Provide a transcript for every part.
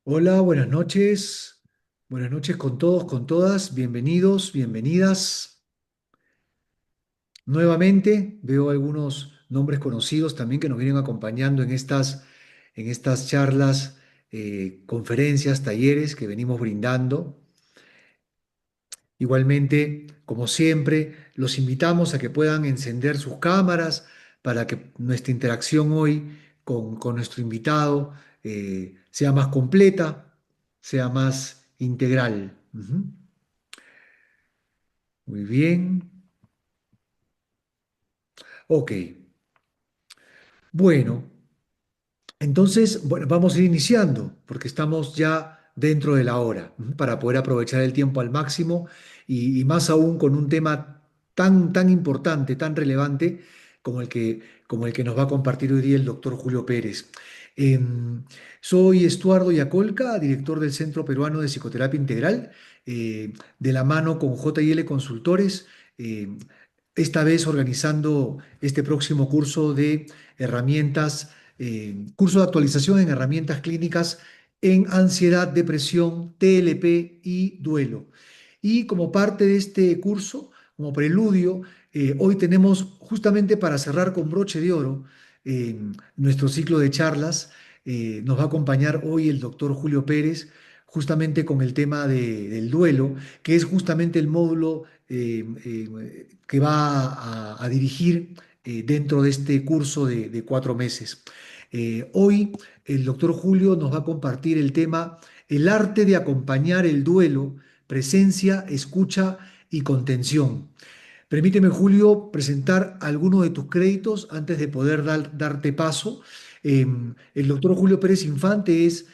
Hola, buenas noches. Buenas noches con todos, con todas. Bienvenidos, bienvenidas. Nuevamente veo algunos nombres conocidos también que nos vienen acompañando en estas charlas, conferencias, talleres que venimos brindando. Igualmente, como siempre, los invitamos a que puedan encender sus cámaras para que nuestra interacción hoy con nuestro invitado sea más completa, sea más integral. Ujú. Muy bien. Ok. Bueno, entonces, bueno, vamos a ir iniciando porque estamos ya dentro de la hora, para poder aprovechar el tiempo al máximo y más aún con un tema tan importante, tan relevante como el que nos va a compartir hoy día el doctor Julio Pérez. Em, Soy Estuardo Yacolca, director del Centro Peruano de Psicoterapia Integral, de la mano con JL Consultores, esta vez organizando este próximo curso de herramientas, curso de actualización en herramientas clínicas en ansiedad, depresión, TLP y duelo. Y como parte de este curso, como preludio, hoy tenemos justamente para cerrar con broche de oro nuestro ciclo de charlas. Nos va a acompañar hoy el doctor Julio Pérez, justamente con el tema del duelo, que es justamente el módulo que va a dirigir dentro de este curso de 4 meses. Hoy el doctor Julio nos va a compartir el tema el arte de acompañar el duelo, presencia, escucha y contención. Permíteme, Julio, presentar algunos de tus créditos antes de poder darte paso. El doctor Julio Pérez Infante es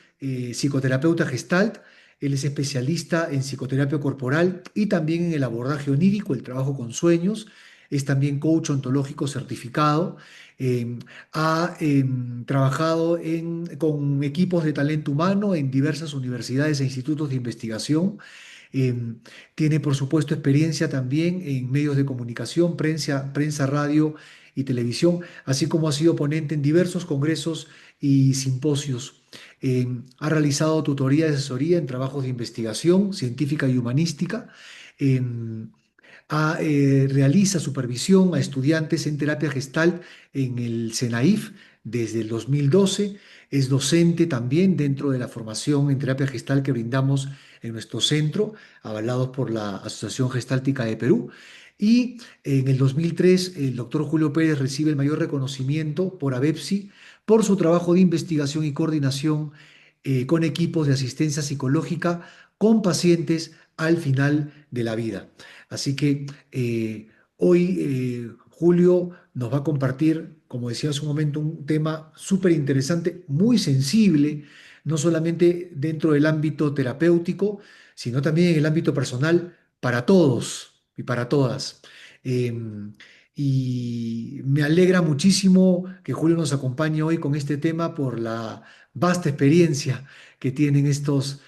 psicoterapeuta gestalt. Él es especialista en psicoterapia corporal y también en el abordaje onírico, el trabajo con sueños. Es también coach ontológico certificado. Eh, ha trabajado con equipos de talento humano en diversas universidades e institutos de investigación. Eh, Tiene, por supuesto, experiencia también en medios de comunicación, prensa, radio y televisión, así como ha sido ponente en diversos congresos y simposios. Ha realizado tutoría y asesoría en trabajos de investigación científica y humanística. Eh, Realiza supervisión a estudiantes en terapia gestal en el SENAIF desde el 2012. Es docente también dentro de la formación en terapia gestal que brindamos en nuestro centro, avalados por la Asociación Gestáltica de Perú. Y en el 2003, el doctor Julio Pérez recibe el mayor reconocimiento por ABEPSI por su trabajo de investigación y coordinación con equipos de asistencia psicológica con pacientes al final de la vida. Así que hoy Julio nos va a compartir, como decía hace un momento, un tema súper interesante, muy sensible, no solamente dentro del ámbito terapéutico, sino también en el ámbito personal para todos y para todas. Eh, y me alegra muchísimo que Julio nos acompañe hoy con este tema por la vasta experiencia que tiene en estos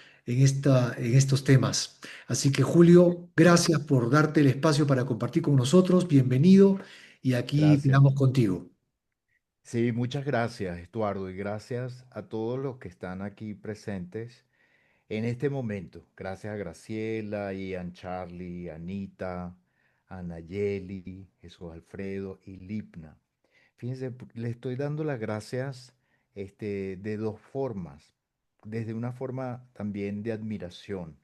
temas. Así que Julio, gracias por darte el espacio para compartir con nosotros. Bienvenido y aquí Gracias. tiramos contigo. Sí, muchas gracias, Estuardo, y gracias a todos los que están aquí presentes en este momento. Gracias a Graciela, Ian, Charlie, Anita, a Nayeli, Jesús Alfredo y Lipna. Fíjense, le estoy dando las gracias de dos formas. Desde una forma también de admiración,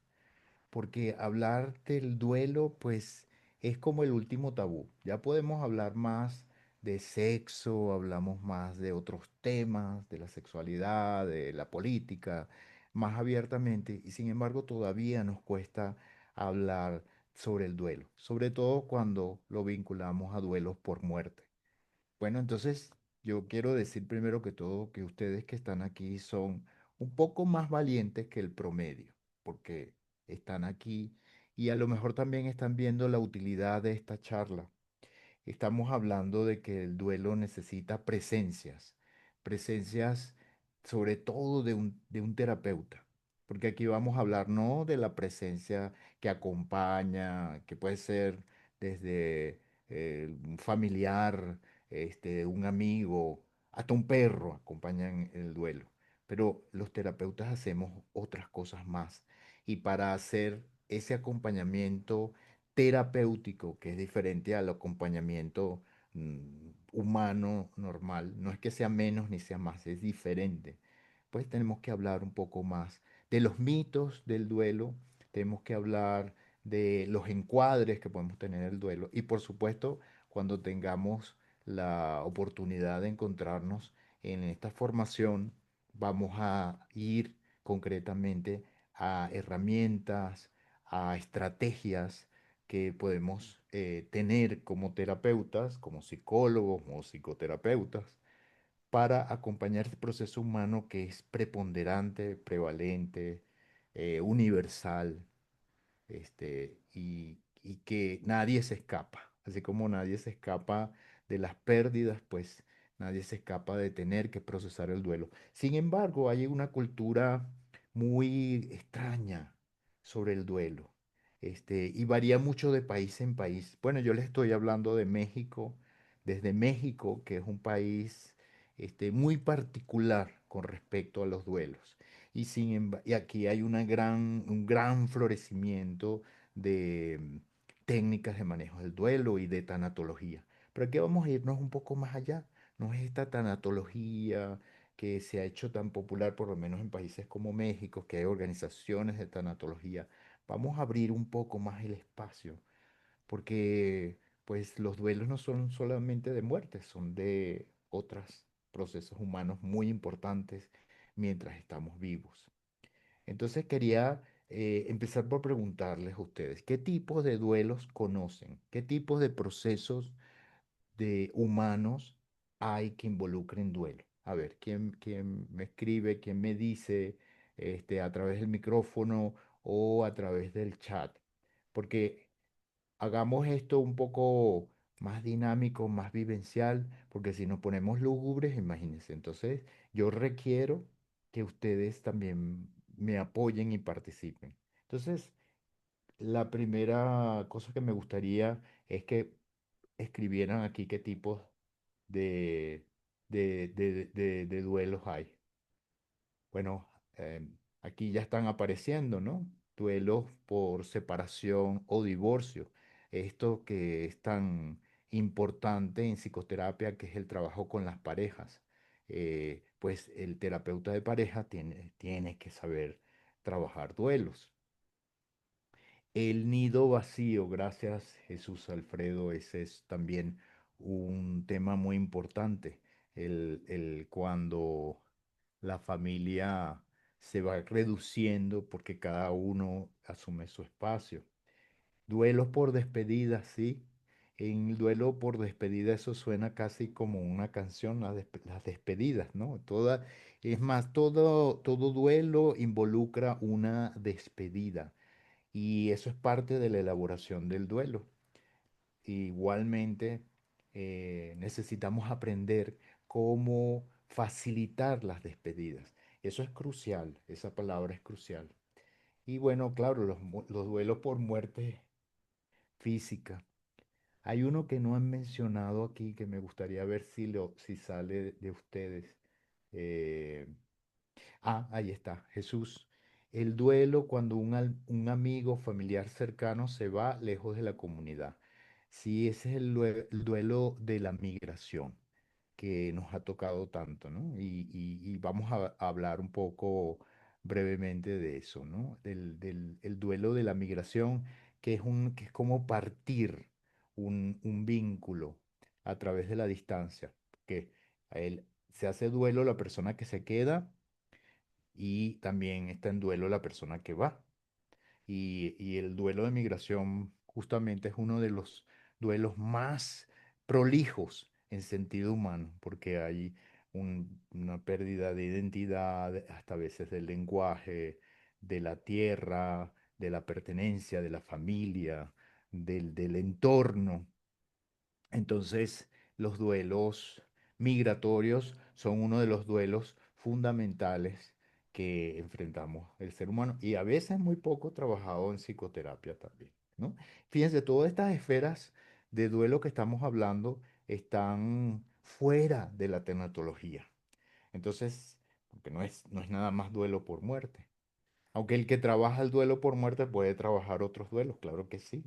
porque hablar del duelo, pues, es como el último tabú. Ya podemos hablar más de sexo, hablamos más de otros temas, de la sexualidad, de la política, más abiertamente, y sin embargo todavía nos cuesta hablar sobre el duelo, sobre todo cuando lo vinculamos a duelos por muerte. Bueno, entonces yo quiero decir primero que todo que ustedes que están aquí son un poco más valientes que el promedio, porque están aquí y a lo mejor también están viendo la utilidad de esta charla. Estamos hablando de que el duelo necesita presencias, presencias sobre todo de un terapeuta, porque aquí vamos a hablar no de la presencia que acompaña, que puede ser desde un familiar, un amigo, hasta un perro acompaña en el duelo. pero los terapeutas hacemos otras cosas más. Y para hacer ese acompañamiento terapéutico, que es diferente al acompañamiento humano normal, no es que sea menos ni sea más, es diferente. Pues tenemos que hablar un poco más de los mitos del duelo, tenemos que hablar de los encuadres que podemos tener en el duelo y por supuesto cuando tengamos la oportunidad de encontrarnos en esta formación, vamos a ir concretamente a herramientas, a estrategias que podemos tener como terapeutas, como psicólogos o psicoterapeutas, para acompañar este proceso humano que es preponderante, prevalente, universal, y que nadie se escapa. Así como nadie se escapa de las pérdidas, pues nadie se escapa de tener que procesar el duelo. Sin embargo, hay una cultura muy extraña sobre el duelo, y varía mucho de país en país. Bueno, yo les estoy hablando de México, desde México, que es un país, muy particular con respecto a los duelos. Y aquí hay un gran florecimiento de técnicas de manejo del duelo y de tanatología. Pero aquí vamos a irnos un poco más allá. No es esta tanatología que se ha hecho tan popular, por lo menos en países como México, que hay organizaciones de tanatología. Vamos a abrir un poco más el espacio, porque pues los duelos no son solamente de muerte, son de otros procesos humanos muy importantes mientras estamos vivos. Entonces quería empezar por preguntarles a ustedes, ¿qué tipos de duelos conocen? ¿Qué tipos de procesos de humanos hay que involucren duelo? A ver, ¿quién me escribe, quién me dice, a través del micrófono o a través del chat? Porque hagamos esto un poco más dinámico, más vivencial, porque si nos ponemos lúgubres, imagínense. Entonces, yo requiero que ustedes también me apoyen y participen. Entonces, la primera cosa que me gustaría es que escribieran aquí qué tipos de, de duelos hay. Bueno, aquí ya están apareciendo, ¿no? Duelos por separación o divorcio. Esto que es tan importante en psicoterapia, que es el trabajo con las parejas. Pues el terapeuta de pareja tiene que saber trabajar duelos. El nido vacío, gracias Jesús Alfredo, ese es también un tema muy importante. El cuando la familia se va reduciendo porque cada uno asume su espacio. Duelos por despedida, sí. En el duelo por despedida eso suena casi como una canción, las despedidas, ¿no? Es más, todo duelo involucra una despedida y eso es parte de la elaboración del duelo. Igualmente, necesitamos aprender cómo facilitar las despedidas. Eso es crucial, esa palabra es crucial. Y bueno, claro, los duelos por muerte física. Hay uno que no han mencionado aquí que me gustaría ver si sale de ustedes. Eh, Ahí está, Jesús. El duelo cuando un amigo familiar cercano se va lejos de la comunidad. Sí, ese es el duelo de la migración que nos ha tocado tanto, ¿no? Y vamos a hablar un poco brevemente de eso, ¿no? El duelo de la migración, que es como partir un vínculo a través de la distancia, que a él se hace duelo la persona que se queda y también está en duelo la persona que va. Y el duelo de migración justamente es uno de los duelos más prolijos en sentido humano, porque hay una pérdida de identidad, hasta a veces del lenguaje, de la tierra, de la pertenencia, de la familia, del entorno. Entonces, los duelos migratorios son uno de los duelos fundamentales que enfrentamos el ser humano y a veces muy poco trabajado en psicoterapia también, ¿no? Fíjense, todas estas esferas de duelo que estamos hablando están fuera de la tanatología. Entonces, porque no es nada más duelo por muerte. Aunque el que trabaja el duelo por muerte puede trabajar otros duelos, claro que sí.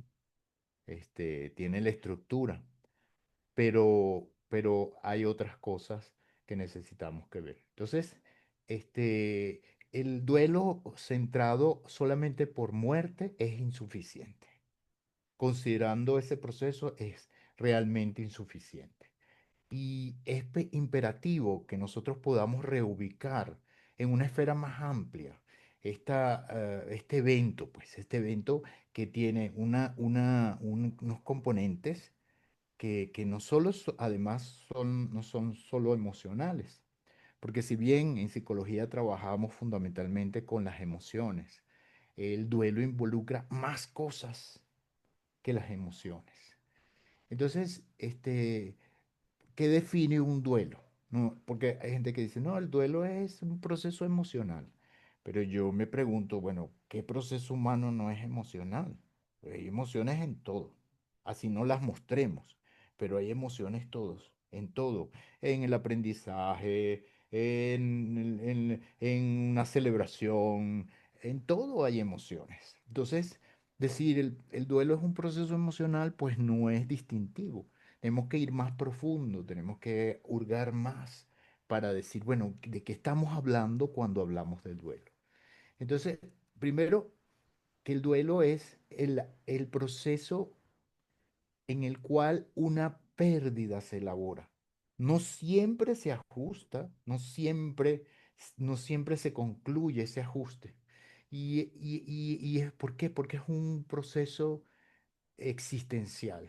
Tiene la estructura, pero hay otras cosas que necesitamos que ver. Entonces, este, el duelo centrado solamente por muerte es insuficiente. Considerando ese proceso es realmente insuficiente. Y es imperativo que nosotros podamos reubicar en una esfera más amplia este evento, pues este evento que tiene unos componentes que no solo, además, no son solo emocionales, porque si bien en psicología trabajamos fundamentalmente con las emociones, el duelo involucra más cosas que las emociones. Entonces, ¿qué define un duelo? No, porque hay gente que dice, no, el duelo es un proceso emocional. Pero yo me pregunto, bueno, ¿qué proceso humano no es emocional? Hay emociones en todo, así no las mostremos, pero hay emociones todos, en todo, en el aprendizaje, en una celebración, en todo hay emociones. Entonces, decir el duelo es un proceso emocional, pues no es distintivo. Tenemos que ir más profundo, tenemos que hurgar más para decir, bueno, ¿de qué estamos hablando cuando hablamos del duelo? Entonces, primero, que el duelo es el proceso en el cual una pérdida se elabora. No siempre se ajusta, no siempre se concluye ese ajuste. ¿Y es por qué? Porque es un proceso existencial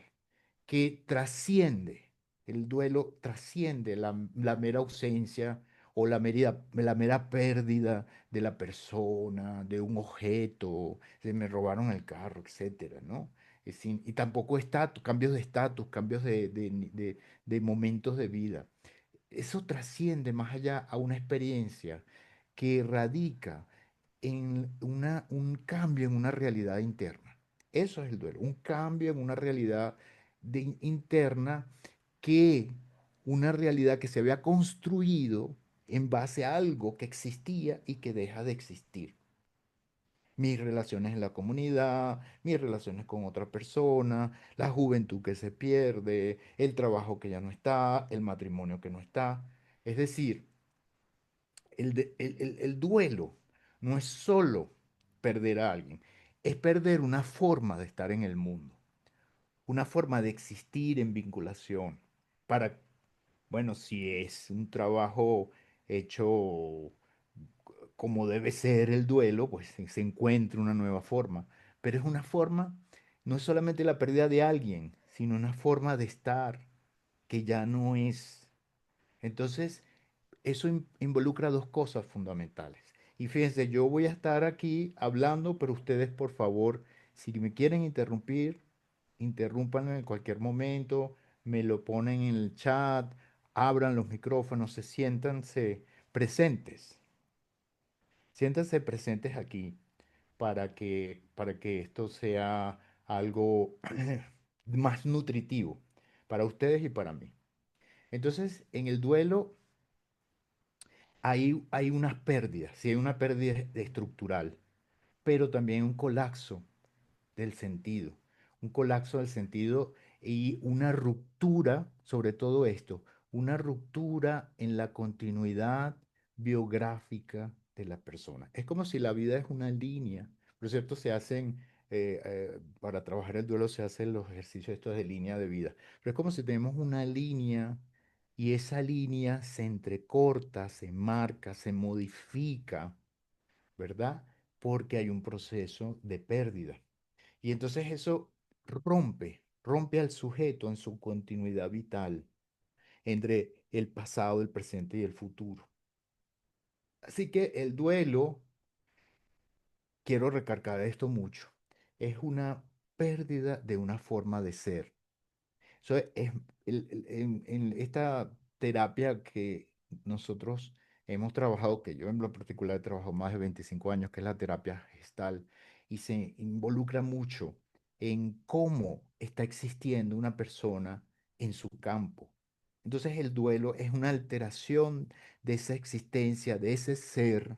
que trasciende, el duelo trasciende la mera ausencia o la mera pérdida de la persona, de un objeto, se me robaron el carro, etcétera, ¿no? Y tampoco cambios de estatus, cambios de momentos de vida. Eso trasciende más allá a una experiencia que radica en un cambio en una realidad interna. Eso es el duelo, un cambio en una realidad interna que una realidad que se había construido en base a algo que existía y que deja de existir. Mis relaciones en la comunidad, mis relaciones con otra persona, la juventud que se pierde, el trabajo que ya no está, el matrimonio que no está. Es decir, el duelo no es solo perder a alguien, es perder una forma de estar en el mundo, una forma de existir en vinculación. Para, bueno, si es un trabajo hecho como debe ser el duelo, pues se encuentra una nueva forma. Pero es una forma, no es solamente la pérdida de alguien, sino una forma de estar que ya no es. Entonces, eso involucra dos cosas fundamentales. Y fíjense, yo voy a estar aquí hablando, pero ustedes, por favor, si me quieren interrumpir, interrumpan en cualquier momento, me lo ponen en el chat, abran los micrófonos, siéntanse presentes. Siéntanse presentes aquí para que esto sea algo más nutritivo para ustedes y para mí. Entonces, en el duelo hay unas pérdidas, sí hay una pérdida estructural, pero también un colapso del sentido, un colapso del sentido y una ruptura, sobre todo esto, una ruptura en la continuidad biográfica de la persona. Es como si la vida es una línea, por cierto, para trabajar el duelo se hacen los ejercicios estos de línea de vida, pero es como si tenemos una línea y esa línea se entrecorta, se marca, se modifica, ¿verdad? Porque hay un proceso de pérdida. Y entonces eso rompe al sujeto en su continuidad vital entre el pasado, el presente y el futuro. Así que el duelo, quiero recargar esto mucho, es una pérdida de una forma de ser. Eso es en esta terapia que nosotros hemos trabajado, que yo en lo particular he trabajado más de 25 años, que es la terapia gestal, y se involucra mucho en cómo está existiendo una persona en su campo. Entonces el duelo es una alteración de esa existencia, de ese ser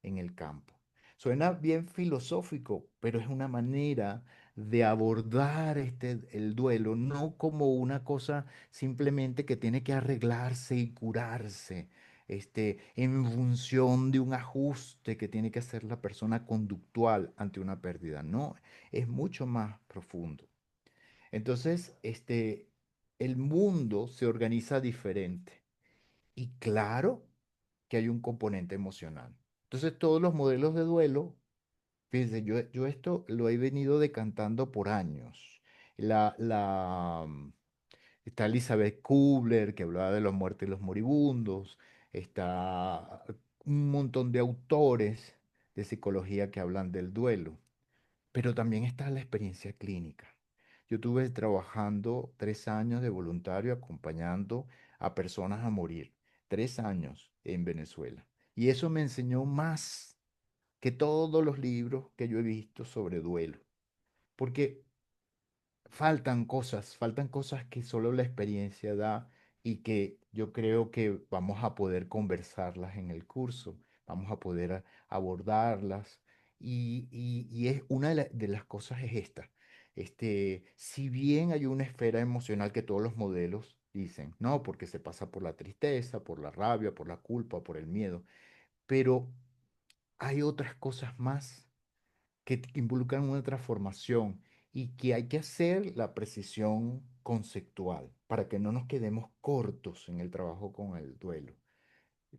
en el campo. Suena bien filosófico, pero es una manera de abordar el duelo, no como una cosa simplemente que tiene que arreglarse y curarse, en función de un ajuste que tiene que hacer la persona conductual ante una pérdida. No, es mucho más profundo. Entonces, el mundo se organiza diferente. Y claro que hay un componente emocional. Entonces, todos los modelos de duelo, fíjense, yo esto lo he venido decantando por años. Está Elizabeth Kubler, que hablaba de los muertos y los moribundos. Está un montón de autores de psicología que hablan del duelo. Pero también está la experiencia clínica. Yo estuve trabajando 3 años de voluntario acompañando a personas a morir. 3 años en Venezuela. Y eso me enseñó más que todos los libros que yo he visto sobre duelo. Porque faltan cosas que solo la experiencia da y que yo creo que vamos a poder conversarlas en el curso, vamos a poder abordarlas. Y es una de las cosas es esta. Si bien hay una esfera emocional que todos los modelos dicen, no, porque se pasa por la tristeza, por la rabia, por la culpa, por el miedo, pero hay otras cosas más que involucran una transformación y que hay que hacer la precisión conceptual para que no nos quedemos cortos en el trabajo con el duelo.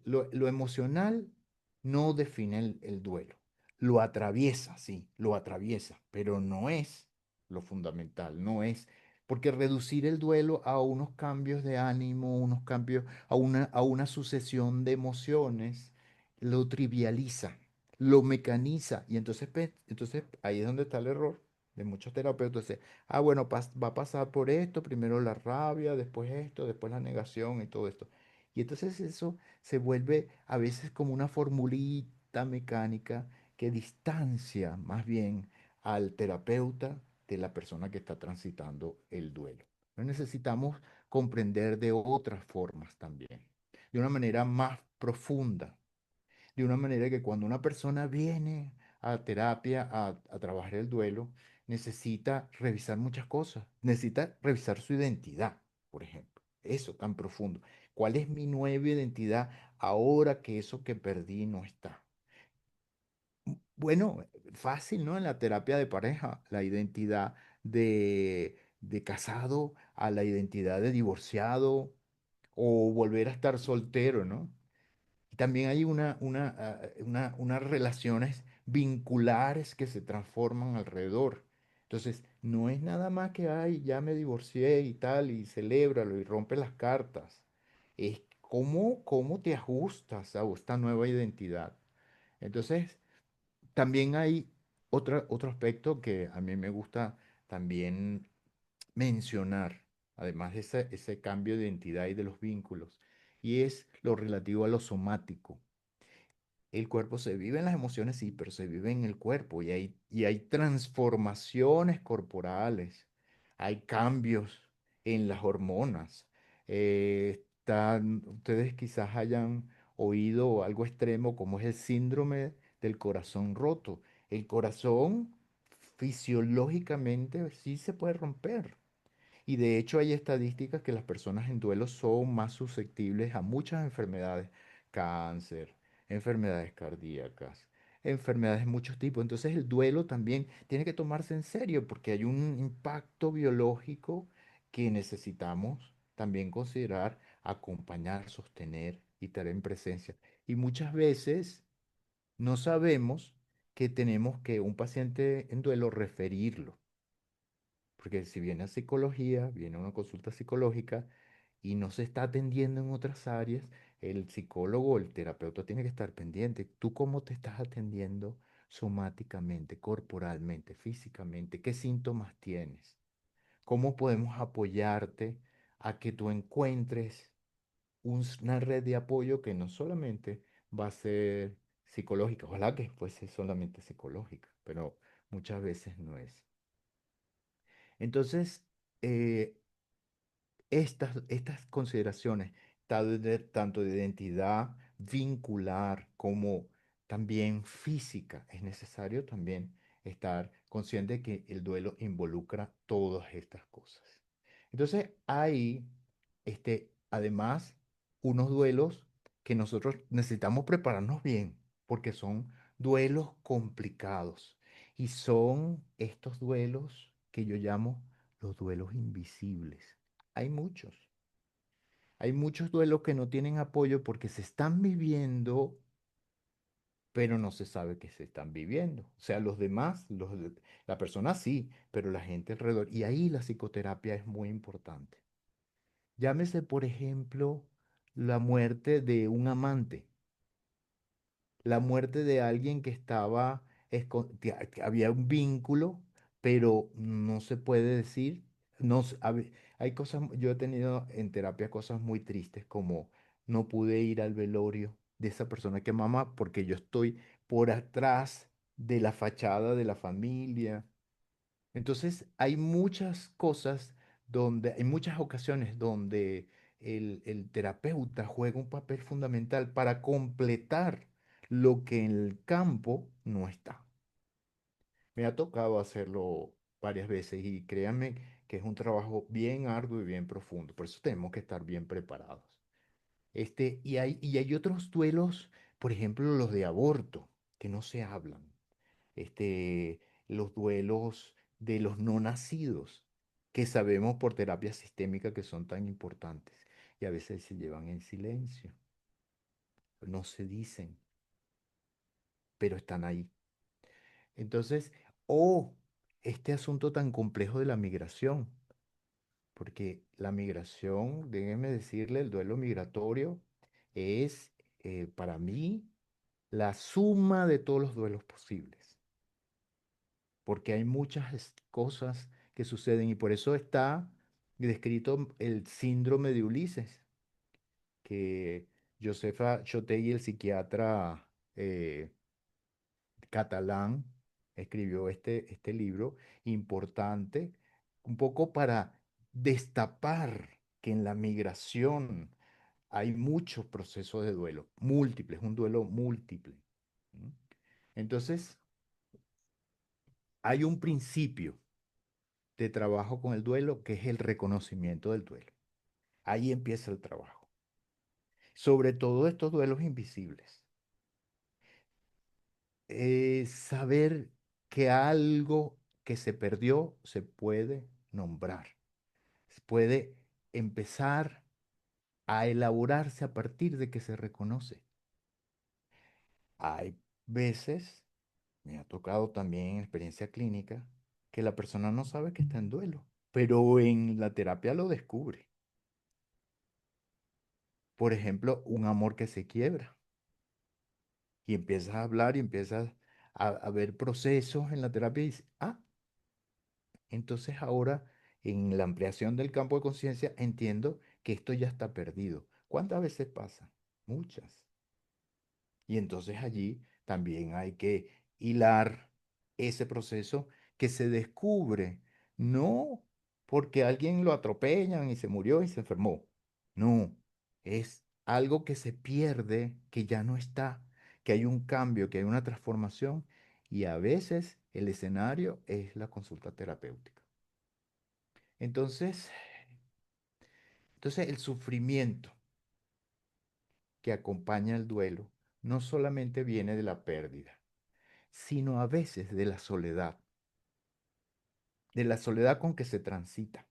Lo emocional no define el duelo. Lo atraviesa, sí, lo atraviesa, pero no es lo fundamental, no es, porque reducir el duelo a unos cambios de ánimo, unos cambios, a una sucesión de emociones, lo trivializa, lo mecaniza, y entonces ahí es donde está el error de muchos terapeutas. Bueno, va a pasar por esto, primero la rabia, después esto, después la negación y todo esto. Y entonces eso se vuelve a veces como una formulita mecánica que distancia más bien al terapeuta de la persona que está transitando el duelo. No necesitamos comprender de otras formas también, de una manera más profunda, de una manera que cuando una persona viene a terapia a trabajar el duelo, necesita revisar muchas cosas, necesita revisar su identidad, por ejemplo, eso tan profundo. ¿Cuál es mi nueva identidad ahora que eso que perdí no está? Bueno, fácil, ¿no? En la terapia de pareja, la identidad de casado a la identidad de divorciado o volver a estar soltero, ¿no? Y también hay unas relaciones vinculares que se transforman alrededor. Entonces, no es nada más que, ay, ya me divorcié y tal, y celébralo y rompe las cartas. Es cómo te ajustas a esta nueva identidad. Entonces, también hay otro aspecto que a mí me gusta también mencionar, además de ese cambio de identidad y de los vínculos, y es lo relativo a lo somático. El cuerpo se vive en las emociones, sí, pero se vive en el cuerpo y hay transformaciones corporales, hay cambios en las hormonas. Ustedes quizás hayan oído algo extremo como es el síndrome del corazón roto. El corazón fisiológicamente sí se puede romper. Y de hecho hay estadísticas que las personas en duelo son más susceptibles a muchas enfermedades, cáncer, enfermedades cardíacas, enfermedades de muchos tipos. Entonces el duelo también tiene que tomarse en serio porque hay un impacto biológico que necesitamos también considerar, acompañar, sostener y tener en presencia. Y muchas veces no sabemos que tenemos que un paciente en duelo referirlo. Porque si viene a psicología, viene a una consulta psicológica y no se está atendiendo en otras áreas, el psicólogo o el terapeuta tiene que estar pendiente. ¿Tú cómo te estás atendiendo somáticamente, corporalmente, físicamente? ¿Qué síntomas tienes? ¿Cómo podemos apoyarte a que tú encuentres una red de apoyo que no solamente va a ser psicológica? Ojalá que fuese solamente psicológica, pero muchas veces no es. Entonces, eh, estas consideraciones, tanto de identidad vincular como también física, es necesario también estar consciente de que el duelo involucra todas estas cosas. Entonces, hay, además, unos duelos que nosotros necesitamos prepararnos bien, porque son duelos complicados. Y son estos duelos que yo llamo los duelos invisibles. Hay muchos. Hay muchos duelos que no tienen apoyo porque se están viviendo, pero no se sabe que se están viviendo. O sea, los demás, la persona sí, pero la gente alrededor. Y ahí la psicoterapia es muy importante. Llámese, por ejemplo, la muerte de un amante, la muerte de alguien que estaba, que había un vínculo, pero no se puede decir, no, hay cosas, yo he tenido en terapia cosas muy tristes como no pude ir al velorio de esa persona que mamá porque yo estoy por atrás de la fachada de la familia. Entonces, hay muchas cosas donde, hay muchas ocasiones donde el terapeuta juega un papel fundamental para completar lo que en el campo no está. Me ha tocado hacerlo varias veces y créanme que es un trabajo bien arduo y bien profundo. Por eso tenemos que estar bien preparados. Y hay otros duelos, por ejemplo, los de aborto, que no se hablan, este, los duelos de los no nacidos, que sabemos por terapia sistémica que son tan importantes y a veces se llevan en silencio, no se dicen, pero están ahí. Entonces, este asunto tan complejo de la migración, porque la migración, déjenme decirle, el duelo migratorio es para mí la suma de todos los duelos posibles. Porque hay muchas cosas que suceden y por eso está descrito el síndrome de Ulises, que Josefa Chotegui, el psiquiatra eh, catalán, escribió este libro importante, un poco para destapar que en la migración hay muchos procesos de duelo, múltiples, un duelo múltiple. ¿Mm? Entonces, hay un principio de trabajo con el duelo, que es el reconocimiento del duelo. Ahí empieza el trabajo. Sobre todo estos duelos invisibles. Saber que algo que se perdió se puede nombrar. Se puede empezar a elaborarse a partir de que se reconoce. Hay veces, me ha tocado también en experiencia clínica, que la persona no sabe que está en duelo, pero en la terapia lo descubre. Por ejemplo, un amor que se quiebra y empiezas a hablar y empiezas a ver procesos en la terapia y dices, entonces ahora en la ampliación del campo de conciencia entiendo que esto ya está perdido. ¿Cuántas veces pasa? Muchas. Y entonces allí también hay que hilar ese proceso que se descubre, no porque alguien lo atropellan y se murió y se enfermó. No, es algo que se pierde, que ya no está, que hay un cambio, que hay una transformación y a veces el escenario es la consulta terapéutica. Entonces, entonces el sufrimiento que acompaña el duelo no solamente viene de la pérdida, sino a veces de la soledad con que se transita.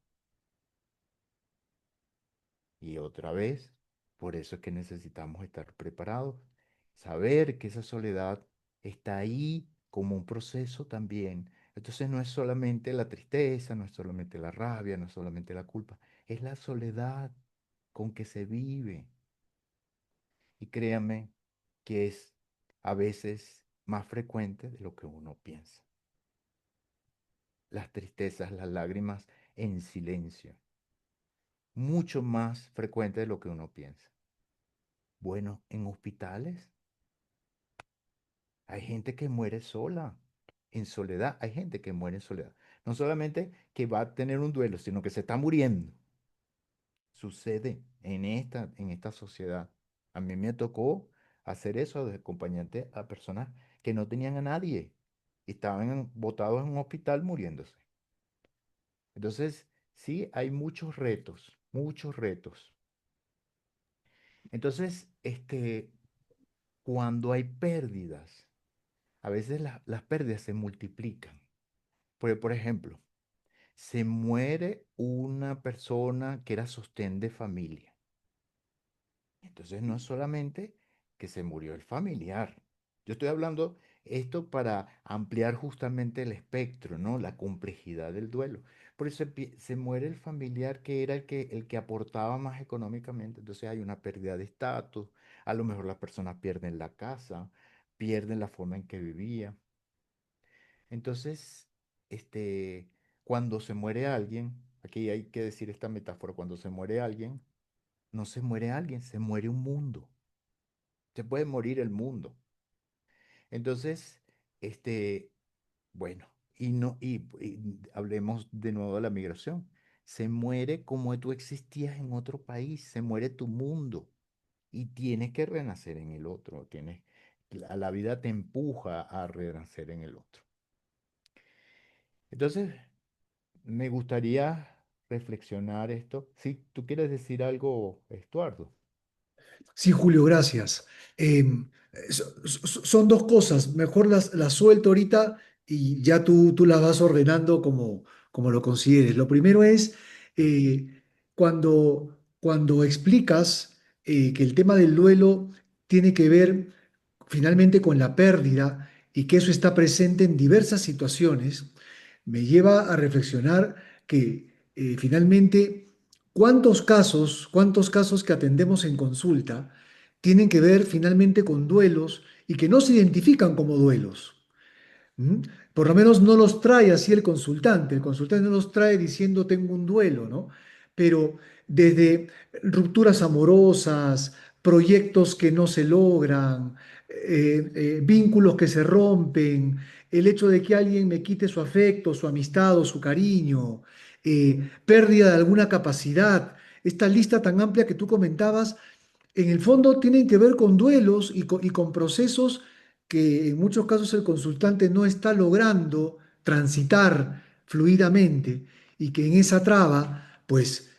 Y otra vez, por eso es que necesitamos estar preparados, saber que esa soledad está ahí como un proceso también. Entonces no es solamente la tristeza, no es solamente la rabia, no es solamente la culpa, es la soledad con que se vive. Y créanme que es a veces más frecuente de lo que uno piensa. Las tristezas, las lágrimas en silencio, mucho más frecuente de lo que uno piensa. Bueno, en hospitales hay gente que muere sola, en soledad, hay gente que muere en soledad. No solamente que va a tener un duelo, sino que se está muriendo. sucede en esta sociedad. A mí me tocó hacer eso de acompañante a personas que no tenían a nadie y estaban botados en un hospital muriéndose. Entonces, sí, hay muchos retos, muchos retos. Entonces, cuando hay pérdidas, a veces las pérdidas se multiplican. Por ejemplo, se muere una persona que era sostén de familia. Entonces no es solamente que se murió el familiar. Yo estoy hablando esto para ampliar justamente el espectro, ¿no? La complejidad del duelo. Por eso se muere el familiar que era el que aportaba más económicamente. Entonces hay una pérdida de estatus. A lo mejor las personas pierden la casa, pierden la forma en que vivía. Entonces, cuando se muere alguien, aquí hay que decir esta metáfora, cuando se muere alguien, no se muere alguien, se muere un mundo. Se puede morir el mundo. Entonces, este, bueno, y hablemos de nuevo de la migración. Se muere como tú existías en otro país, se muere tu mundo y tienes que renacer en el otro. La vida te empuja a renacer en el otro. Entonces, me gustaría reflexionar esto. Si tú quieres decir algo, Estuardo. Sí, Julio, gracias. Son dos cosas, mejor las suelto ahorita y ya tú las vas ordenando como lo consideres. Lo primero es cuando explicas que el tema del duelo tiene que ver finalmente con la pérdida y que eso está presente en diversas situaciones, me lleva a reflexionar que finalmente cuántos casos que atendemos en consulta tienen que ver finalmente con duelos y que no se identifican como duelos. ¿Mm? Por lo menos no los trae así el consultante no los trae diciendo tengo un duelo, ¿no? Pero desde rupturas amorosas, proyectos que no se logran, vínculos que se rompen, el hecho de que alguien me quite su afecto, su amistad o su cariño, pérdida de alguna capacidad, esta lista tan amplia que tú comentabas en el fondo tienen que ver con duelos y con procesos que en muchos casos el consultante no está logrando transitar fluidamente y que en esa traba, pues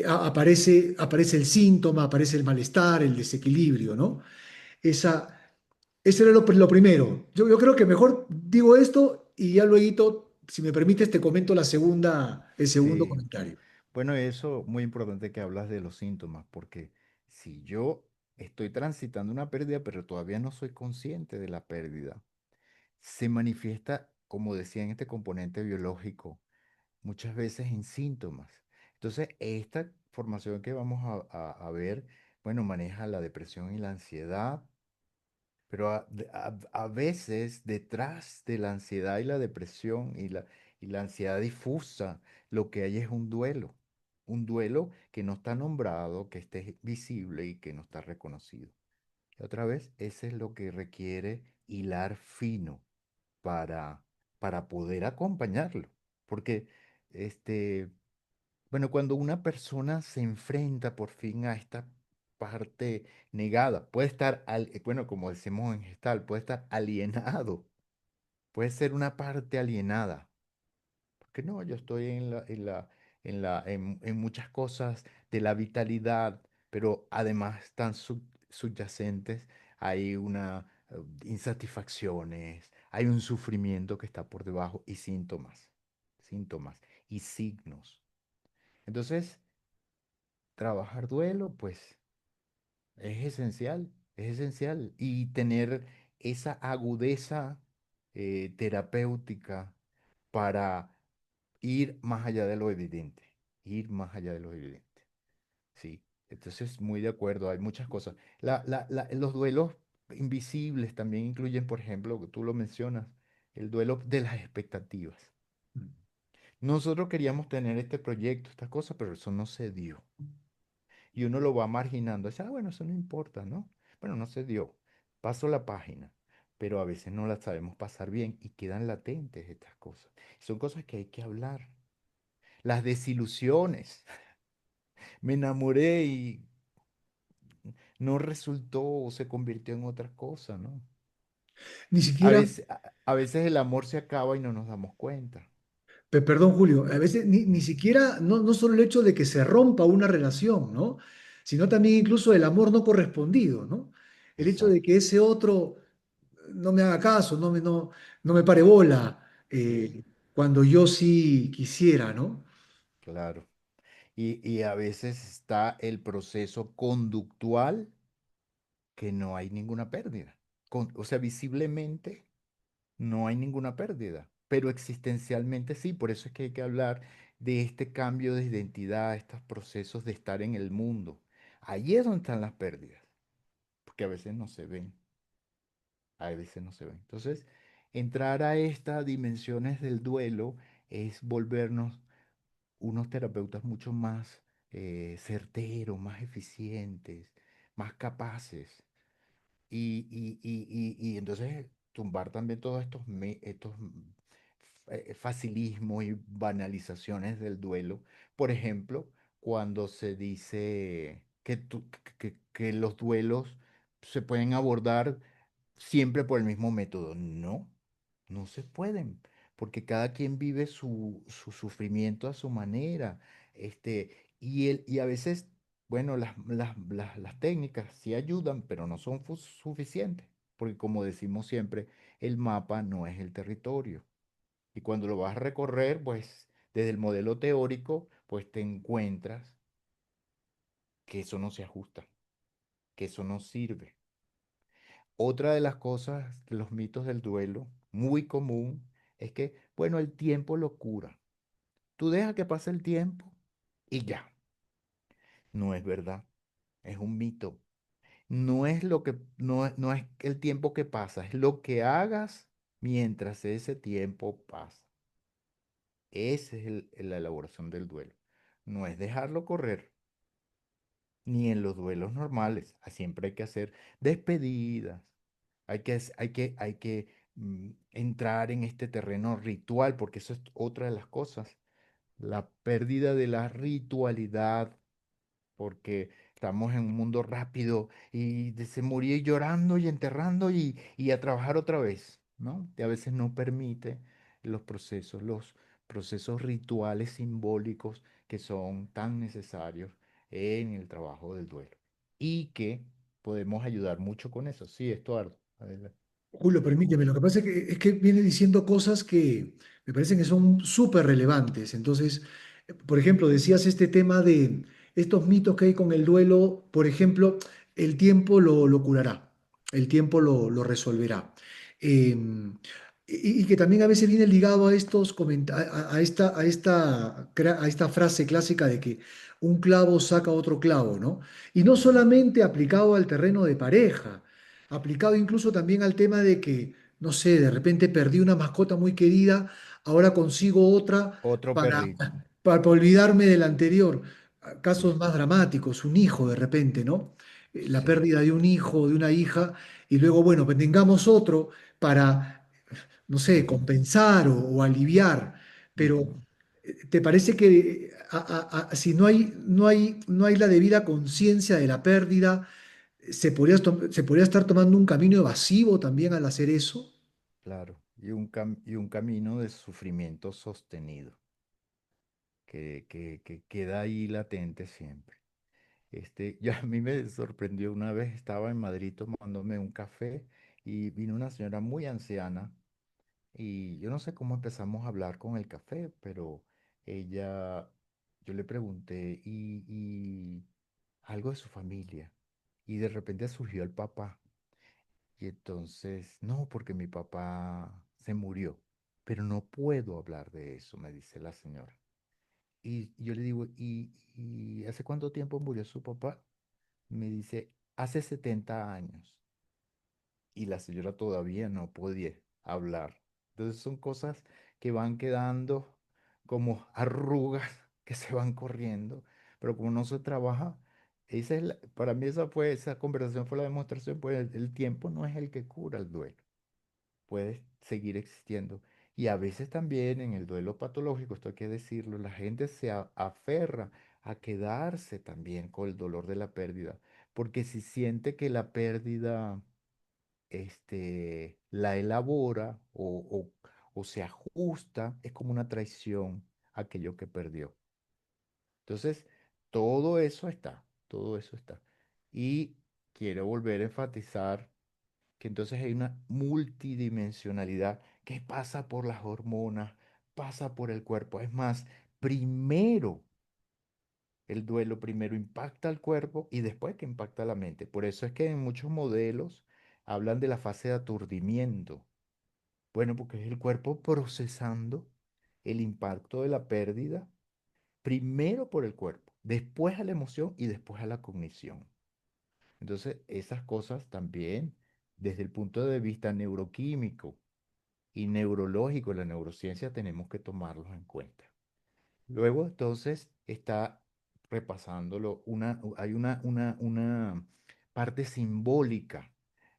aparece el síntoma, aparece el malestar, el desequilibrio, ¿no? Esa, Ese era lo primero. Yo creo que mejor digo esto y ya luego, si me permites, te comento el segundo Sí. comentario. Bueno, eso muy importante que hablas de los síntomas, porque si yo estoy transitando una pérdida, pero todavía no soy consciente de la pérdida, se manifiesta, como decía en este componente biológico, muchas veces en síntomas. Entonces, esta formación que vamos a ver, bueno, maneja la depresión y la ansiedad, pero a veces detrás de la ansiedad y la depresión y la ansiedad difusa, lo que hay es un duelo que no está nombrado, que esté visible y que no está reconocido. Y otra vez, ese es lo que requiere hilar fino para, para poder acompañarlo. Porque, este, bueno, cuando una persona se enfrenta por fin a esta parte negada, puede estar, bueno, como decimos en Gestal, puede estar alienado, puede ser una parte alienada. Porque no, yo estoy en muchas cosas de la vitalidad, pero además están subyacentes, hay una insatisfacciones, hay un sufrimiento que está por debajo y síntomas y signos. Entonces, trabajar duelo, pues es esencial. Y tener esa agudeza terapéutica para ir más allá de lo evidente, ir más allá de lo evidente. Sí, entonces muy de acuerdo, hay muchas cosas. Los duelos invisibles también incluyen, por ejemplo, que tú lo mencionas, el duelo de las expectativas. Nosotros queríamos tener este proyecto, estas cosas, pero eso no se dio. Y uno lo va marginando. Dice, ah, bueno, eso no importa, ¿no? Bueno, no se dio. Paso la página, pero a veces no las sabemos pasar bien y quedan latentes estas cosas. Son cosas que hay que hablar. Las desilusiones. me enamoré y no resultó o se convirtió en otra cosa, ¿no? Ni A siquiera, veces, a veces el amor se acaba y no nos damos cuenta. perdón Julio, a veces ni siquiera, no solo el hecho de que se rompa una relación, ¿no? Sino también incluso el amor no correspondido, ¿no? El hecho de Exacto. que ese otro no me haga caso, no me pare bola, Sí, cuando yo sí quisiera, ¿no? claro. Y a veces está el proceso conductual que no hay ninguna pérdida. O sea, visiblemente no hay ninguna pérdida, pero existencialmente sí. Por eso es que hay que hablar de este cambio de identidad, estos procesos de estar en el mundo. Ahí es donde están las pérdidas, porque a veces no se ven, a veces no se ven. Entonces, entrar a estas dimensiones del duelo es volvernos unos terapeutas mucho más certeros, más eficientes, más capaces. Y entonces tumbar también todos estos facilismos y banalizaciones del duelo. Por ejemplo, cuando se dice que los duelos se pueden abordar siempre por el mismo método. No, no se pueden, porque cada quien vive su sufrimiento a su manera. Y a veces, bueno, las técnicas sí ayudan, pero no son suficientes, porque como decimos siempre, el mapa no es el territorio. Y cuando lo vas a recorrer, pues desde el modelo teórico, pues te encuentras que eso no se ajusta, que eso no sirve. Otra de las cosas, los mitos del duelo, muy común, es que, bueno, el tiempo lo cura. Tú dejas que pase el tiempo y ya. No es verdad, es un mito. No es el tiempo que pasa, es lo que hagas mientras ese tiempo pasa. Esa es la elaboración del duelo. No es dejarlo correr, ni en los duelos normales. Siempre hay que hacer despedidas, hay que entrar en este terreno ritual, porque eso es otra de las cosas, la pérdida de la ritualidad, porque estamos en un mundo rápido y se morir llorando y enterrando y a trabajar otra vez, ¿no? Y a veces no permite los procesos rituales simbólicos que son tan necesarios en el trabajo del duelo y que podemos ayudar mucho con eso. Sí, Estuardo, adelante, Julio, te permíteme, escucho. lo que pasa es que viene diciendo cosas que me parecen que son súper relevantes. Entonces, por ejemplo, decías este tema de estos mitos que hay con el duelo, por ejemplo, el tiempo lo curará, el tiempo lo resolverá. Eh, y que también a veces viene ligado a estos a esta frase clásica de que un clavo saca otro clavo, ¿no? Y no Ujú. solamente aplicado al terreno de pareja, aplicado incluso también al tema de que, no sé, de repente perdí una mascota muy querida, ahora consigo otra Otro para, perrito. para olvidarme del anterior. Sí, Casos más dramáticos, un hijo de repente, ¿no? La sí. pérdida de un hijo, de una hija, y luego, bueno, pues tengamos otro para, no sé, Ujú, compensar o aliviar, ujú. pero ¿te parece que si no hay la debida conciencia de la pérdida, se podría estar tomando un camino evasivo también al hacer eso? Claro, y un camino de sufrimiento sostenido que queda ahí latente siempre. Ya a mí me sorprendió una vez, estaba en Madrid tomándome un café y vino una señora muy anciana y yo no sé cómo empezamos a hablar con el café, pero ella, yo le pregunté y algo de su familia y de repente surgió el papá. Y entonces, no, porque mi papá se murió, pero no puedo hablar de eso, me dice la señora. Y yo le digo, ¿y hace cuánto tiempo murió su papá? Me dice, hace 70 años. Y la señora todavía no podía hablar. Entonces son cosas que van quedando como arrugas que se van corriendo, pero como no se trabaja, para mí esa conversación fue la demostración, pues el tiempo no es el que cura el duelo, puede seguir existiendo. Y a veces también en el duelo patológico, esto hay que decirlo, la gente se aferra a quedarse también con el dolor de la pérdida, porque si siente que la pérdida la elabora o se ajusta, es como una traición a aquello que perdió. Entonces, todo eso está. Y quiero volver a enfatizar que entonces hay una multidimensionalidad que pasa por las hormonas, pasa por el cuerpo. Es más, primero, el duelo primero impacta al cuerpo y después que impacta la mente. Por eso es que en muchos modelos hablan de la fase de aturdimiento. Bueno, porque es el cuerpo procesando el impacto de la pérdida, primero por el cuerpo, después a la emoción y después a la cognición. Entonces, esas cosas también, desde el punto de vista neuroquímico y neurológico, la neurociencia, tenemos que tomarlos en cuenta. Luego, entonces, está repasándolo, hay una parte simbólica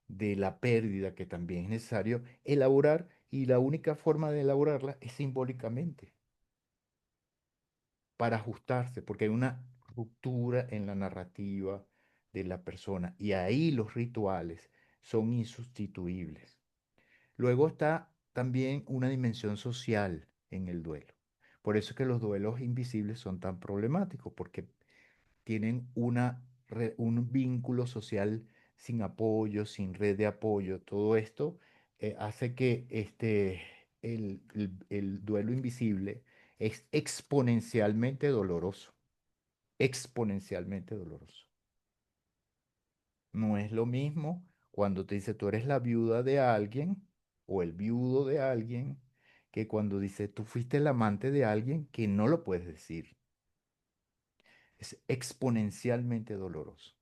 de la pérdida que también es necesario elaborar y la única forma de elaborarla es simbólicamente para ajustarse, porque hay una ruptura en la narrativa de la persona y ahí los rituales son insustituibles. Luego está también una dimensión social en el duelo. Por eso es que los duelos invisibles son tan problemáticos, porque tienen un vínculo social sin apoyo, sin red de apoyo. Todo esto hace que el duelo invisible es exponencialmente doloroso. No es lo mismo cuando te dice tú eres la viuda de alguien o el viudo de alguien, que cuando dice tú fuiste el amante de alguien que no lo puedes decir. Es exponencialmente doloroso.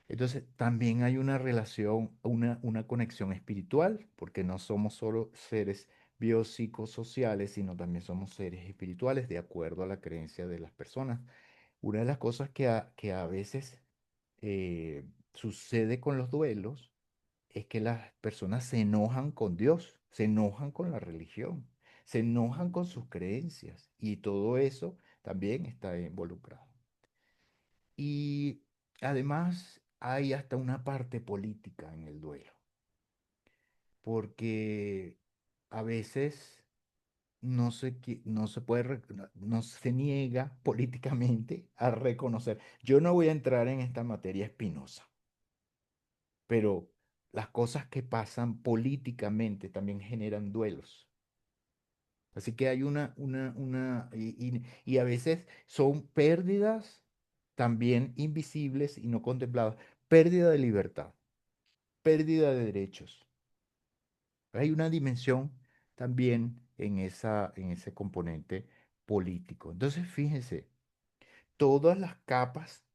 Entonces, también hay una relación, una conexión espiritual, porque no somos solo seres biopsicosociales, sino también somos seres espirituales, de acuerdo a la creencia de las personas. Una de las cosas que a veces eh, sucede con los duelos es que las personas se enojan con Dios, se enojan con la religión, se enojan con sus creencias, y todo eso también está involucrado. Y además hay hasta una parte política en el duelo, porque a veces no se puede, no se niega políticamente a reconocer. Yo no voy a entrar en esta materia espinosa, pero las cosas que pasan políticamente también generan duelos. Así que hay y a veces son pérdidas también invisibles y no contempladas. Pérdida de libertad, pérdida de derechos. Hay una dimensión también en ese componente político. Entonces, fíjense, todas las capas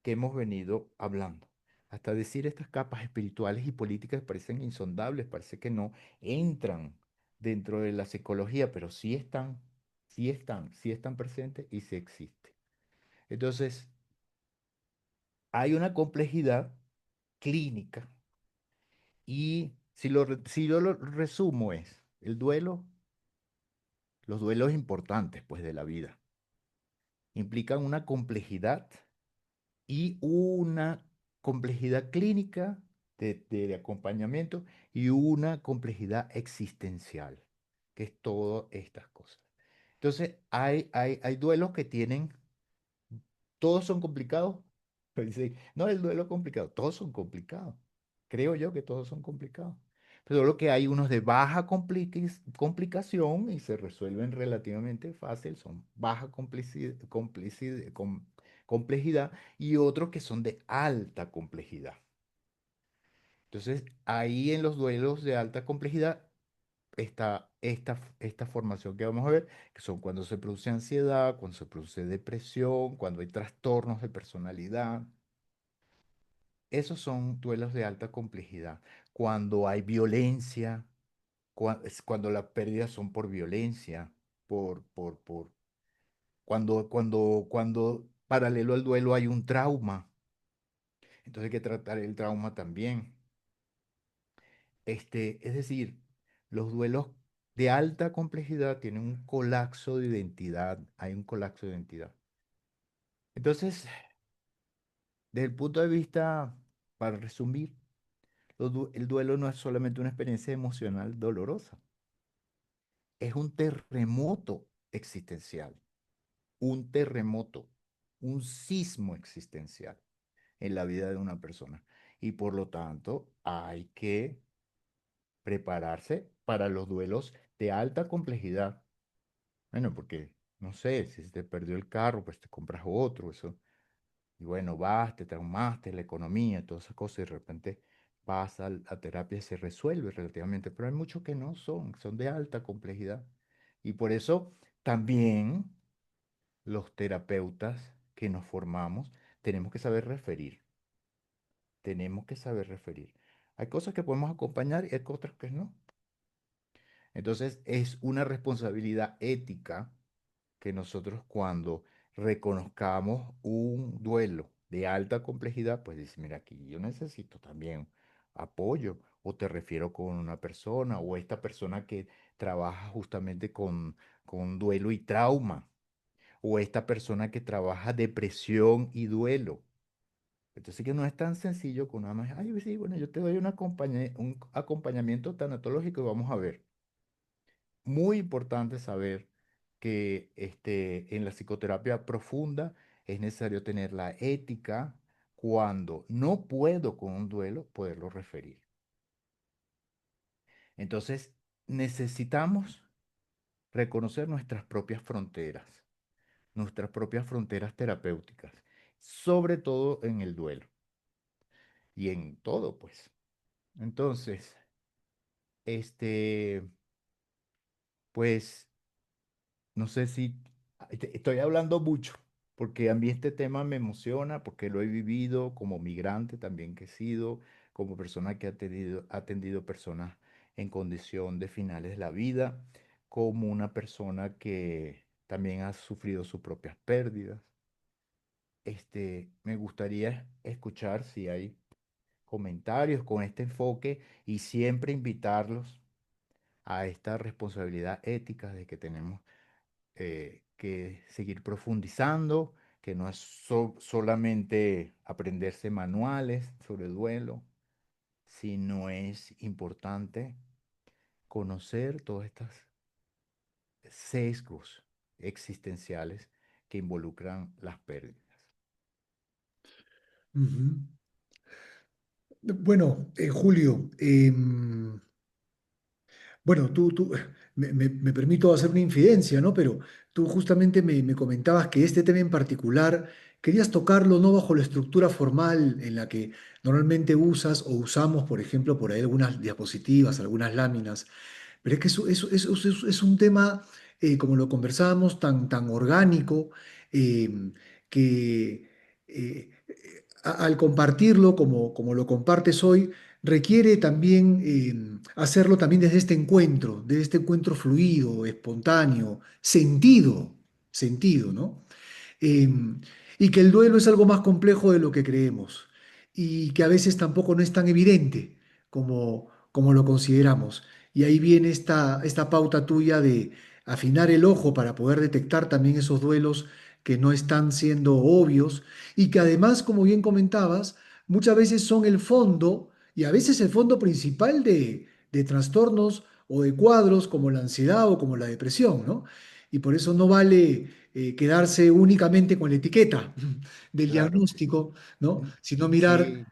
que hemos venido hablando, hasta decir estas capas espirituales y políticas parecen insondables, parece que no entran dentro de la psicología, pero sí están presentes y sí existen. Entonces, hay una complejidad clínica y si yo lo resumo es, el duelo, los duelos importantes pues de la vida, implican una complejidad y una complejidad clínica de acompañamiento y una complejidad existencial, que es todas estas cosas. Entonces, hay duelos que tienen, todos son complicados. Pero dice, no, el duelo es complicado, todos son complicados. Creo yo que todos son complicados. Pero lo que hay unos de baja complicación y se resuelven relativamente fácil, son baja complejidad y otros que son de alta complejidad. Entonces, ahí en los duelos de alta complejidad está esta formación que vamos a ver, que son cuando se produce ansiedad, cuando se produce depresión, cuando hay trastornos de personalidad. Esos son duelos de alta complejidad. Cuando hay violencia, es cuando las pérdidas son por violencia, por, cuando paralelo al duelo hay un trauma, entonces hay que tratar el trauma también. Es decir, los duelos de alta complejidad tienen un colapso de identidad, hay un colapso de identidad. Entonces, desde el punto de vista, para resumir, el duelo no es solamente una experiencia emocional dolorosa, es un terremoto existencial, un terremoto, un sismo existencial en la vida de una persona. Y por lo tanto, hay que prepararse para los duelos de alta complejidad. Bueno, porque, no sé, si se te perdió el carro, pues te compras otro, eso. Y bueno, vas, te traumaste, la economía, todas esas cosas, y de repente vas a terapia y se resuelve relativamente, pero hay muchos que no son de alta complejidad. Y por eso también los terapeutas que nos formamos tenemos que saber referir, tenemos que saber referir. Hay cosas que podemos acompañar y hay otras que no. Entonces es una responsabilidad ética que nosotros cuando reconozcamos un duelo de alta complejidad, pues dice, mira, aquí yo necesito también apoyo, o te refiero con una persona, o esta persona que trabaja justamente con duelo y trauma, o esta persona que trabaja depresión y duelo. Entonces que no es tan sencillo con nada más, ay, sí, bueno, yo te doy un acompañamiento tanatológico y vamos a ver. Muy importante saber que en la psicoterapia profunda es necesario tener la ética cuando no puedo con un duelo, poderlo referir. Entonces, necesitamos reconocer nuestras propias fronteras terapéuticas, sobre todo en el duelo y en todo, pues. Entonces, este, pues no sé si estoy hablando mucho, porque a mí este tema me emociona, porque lo he vivido como migrante también que he sido, como persona que ha atendido personas en condición de finales de la vida, como una persona que también ha sufrido sus propias pérdidas. Me gustaría escuchar si hay comentarios con este enfoque y siempre invitarlos a esta responsabilidad ética de que tenemos que seguir profundizando, que no es solamente aprenderse manuales sobre duelo, sino es importante conocer todos estos sesgos existenciales que involucran las pérdidas. Ujú. Bueno, Julio, bueno, me permito hacer una infidencia, ¿no? Pero tú justamente me comentabas que este tema en particular querías tocarlo no bajo la estructura formal en la que normalmente usas o usamos, por ejemplo, por ahí algunas diapositivas, algunas láminas, pero es que es un tema, como lo conversábamos, tan orgánico, eh, que al compartirlo como lo compartes hoy, requiere también hacerlo también desde este encuentro fluido, espontáneo, sentido, ¿no? Eh, y que el duelo es algo más complejo de lo que creemos y que a veces tampoco no es tan evidente como lo consideramos. Y ahí viene esta pauta tuya de afinar el ojo para poder detectar también esos duelos que no están siendo obvios y que además, como bien comentabas, muchas veces son el fondo y a veces el fondo principal de trastornos o de cuadros como la ansiedad o como la depresión, ¿no? Y por eso no vale quedarse únicamente con la etiqueta del Claro, diagnóstico, ¿no? Sino mirar sí,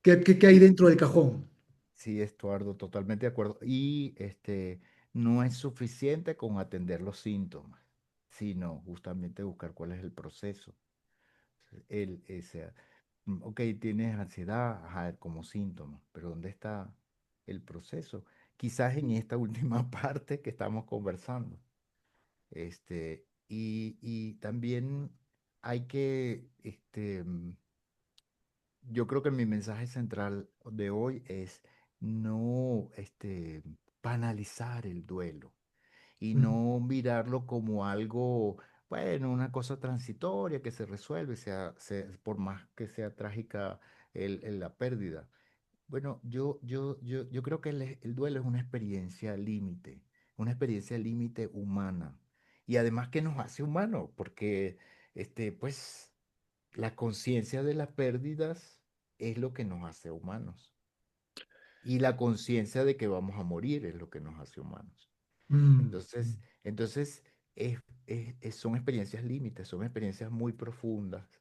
qué hay sí, dentro del cajón. sí, Estuardo, totalmente de acuerdo. Y no es suficiente con atender los síntomas, sino justamente buscar cuál es el proceso. Ok, tienes ansiedad, ajá, como síntoma, pero ¿dónde está el proceso? Quizás en esta última parte que estamos conversando. Y también hay que, yo creo que mi mensaje central de hoy es no, banalizar el duelo y Mm. no mirarlo como algo, bueno, una cosa transitoria que se resuelve, por más que sea trágica la pérdida. Bueno, yo creo que el duelo es una experiencia límite humana. Y además que nos hace humanos, porque, pues, la conciencia de las pérdidas es lo que nos hace humanos. Y la conciencia de que vamos a morir es lo que nos hace humanos. Mm, Entonces son experiencias límites, son experiencias muy profundas.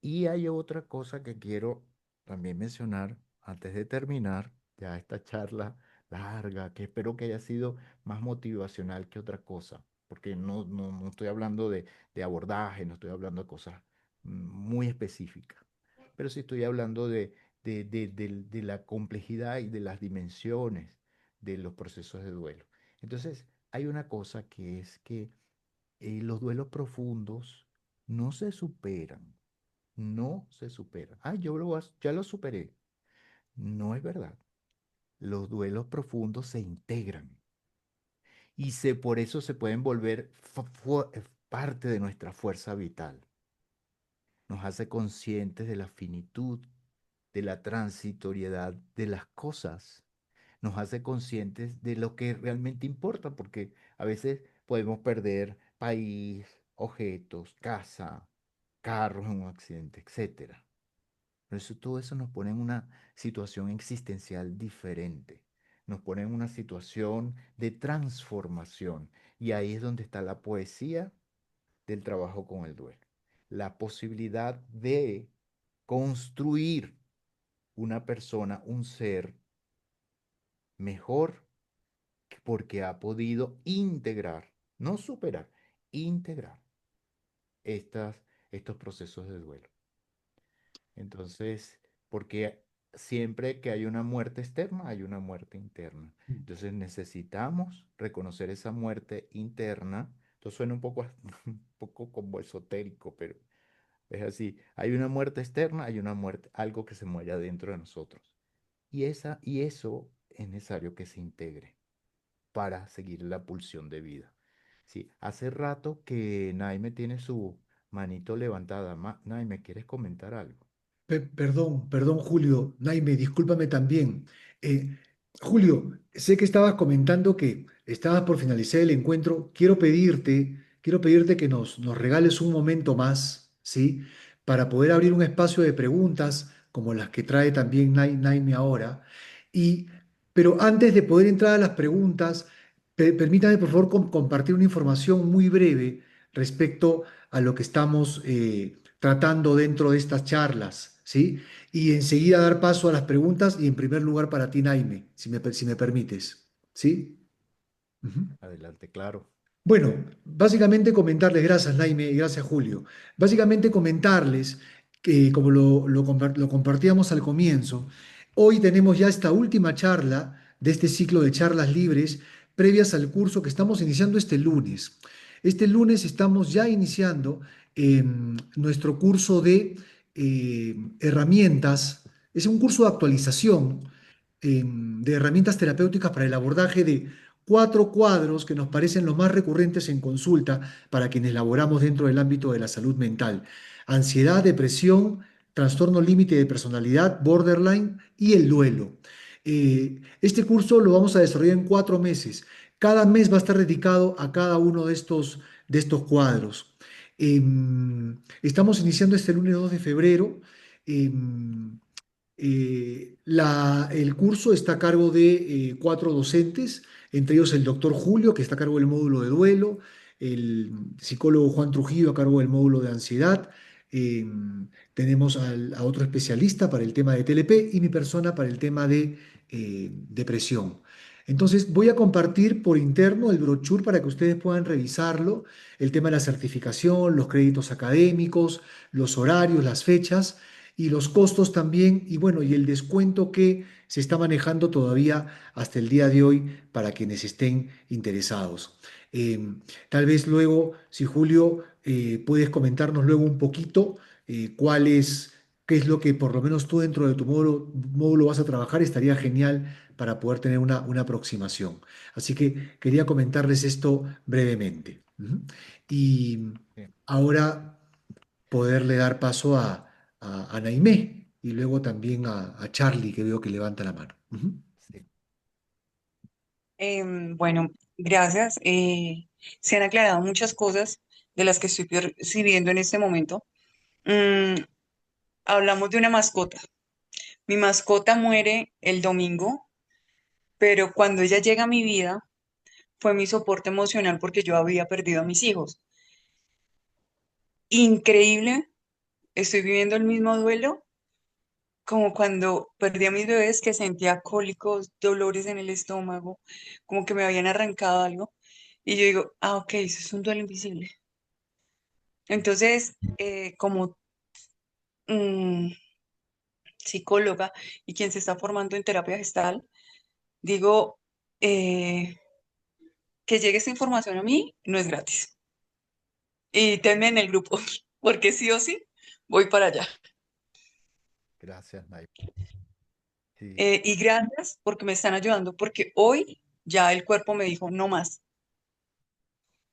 Y hay otra cosa que quiero también mencionar antes de terminar ya esta charla larga, que espero que haya sido más motivacional que otra cosa, porque no estoy hablando de abordaje, no estoy hablando de cosas muy específicas, pero sí estoy hablando de la complejidad y de las dimensiones de los procesos de duelo. Entonces, hay una cosa que es que los duelos profundos no se superan, no se superan. Ah, ya lo superé. No es verdad. Los duelos profundos se integran y por eso se pueden volver parte de nuestra fuerza vital. Nos hace conscientes de la finitud, de la transitoriedad de las cosas. Nos hace conscientes de lo que realmente importa, porque a veces podemos perder país, objetos, casa, carros en un accidente, etcétera. Pero todo eso nos pone en una situación existencial diferente. Nos pone en una situación de transformación. Y ahí es donde está la poesía del trabajo con el duelo. La posibilidad de construir una persona, un ser mejor porque ha podido integrar, no superar, integrar estas, estos procesos de duelo. Entonces, porque siempre que hay una muerte externa, hay una muerte interna. mm. Entonces necesitamos reconocer esa muerte interna. Esto suena un poco, un poco como esotérico, pero es así. Hay una muerte externa, hay una muerte, algo que se muere dentro de nosotros. Y eso es necesario que se integre para seguir la pulsión de vida. Sí, hace rato que Naime tiene su manito levantada. Naime, ¿quieres comentar algo? Perdón, Julio. Naime, discúlpame también. Eh, Julio, sé que estabas comentando que estabas por finalizar el encuentro. Quiero pedirte que nos regales un momento más, ¿sí? Para poder abrir un espacio de preguntas como las que trae también Naime ahora. Y, pero antes de poder entrar a las preguntas, permítame por favor compartir una información muy breve respecto a lo que estamos tratando dentro de estas charlas, ¿sí? Y enseguida dar paso a las preguntas y en primer lugar para ti, Naime, si me permites, ¿sí? Ujú. Adelante, claro. Bueno, básicamente comentarles, gracias Naime y gracias Julio, básicamente comentarles que como lo compartíamos al comienzo, hoy tenemos ya esta última charla de este ciclo de charlas libres previas al curso que estamos iniciando este lunes. Este lunes estamos ya iniciando nuestro curso de herramientas, es un curso de actualización de herramientas terapéuticas para el abordaje de 4 cuadros que nos parecen los más recurrentes en consulta para quienes laboramos dentro del ámbito de la salud mental. Ansiedad, depresión, trastorno límite de personalidad, borderline y el duelo. Este curso lo vamos a desarrollar en 4 meses. Cada mes va a estar dedicado a cada uno de estos cuadros. Estamos iniciando este lunes 2 de febrero. Em, el curso está a cargo de 4 docentes, entre ellos el doctor Julio, que está a cargo del módulo de duelo, el psicólogo Juan Trujillo a cargo del módulo de ansiedad, eh, tenemos a otro especialista para el tema de TLP y mi persona para el tema de depresión. Entonces voy a compartir por interno el brochure para que ustedes puedan revisarlo, el tema de la certificación, los créditos académicos, los horarios, las fechas y los costos también, y bueno, y el descuento que se está manejando todavía hasta el día de hoy para quienes estén interesados. Tal vez luego, si Julio, puedes comentarnos luego un poquito qué es lo que por lo menos tú dentro de tu módulo vas a trabajar, estaría genial para poder tener una aproximación. Así que quería comentarles esto brevemente. Ujú. Y Sí, ahora poderle dar paso a Naimé y luego también a Charlie, que veo que levanta la mano. Ujú. sí, Bueno, gracias. Se han aclarado muchas cosas de las que estoy percibiendo en este momento. Mm, hablamos de una mascota. Mi mascota muere el domingo, pero cuando ella llega a mi vida, fue mi soporte emocional porque yo había perdido a mis hijos. Increíble, estoy viviendo el mismo duelo como cuando perdí a mis bebés, que sentía cólicos, dolores en el estómago, como que me habían arrancado algo. Y yo digo, ah, ok, eso es un duelo invisible. Entonces, como mm, psicóloga y quien se está formando en terapia gestal, digo, eh, que llegue esta información a mí no es gratis. Y tenme en el grupo, porque sí o sí voy para allá. Gracias, Nay. Sí, Y gracias porque me están ayudando, porque hoy ya el cuerpo me dijo no más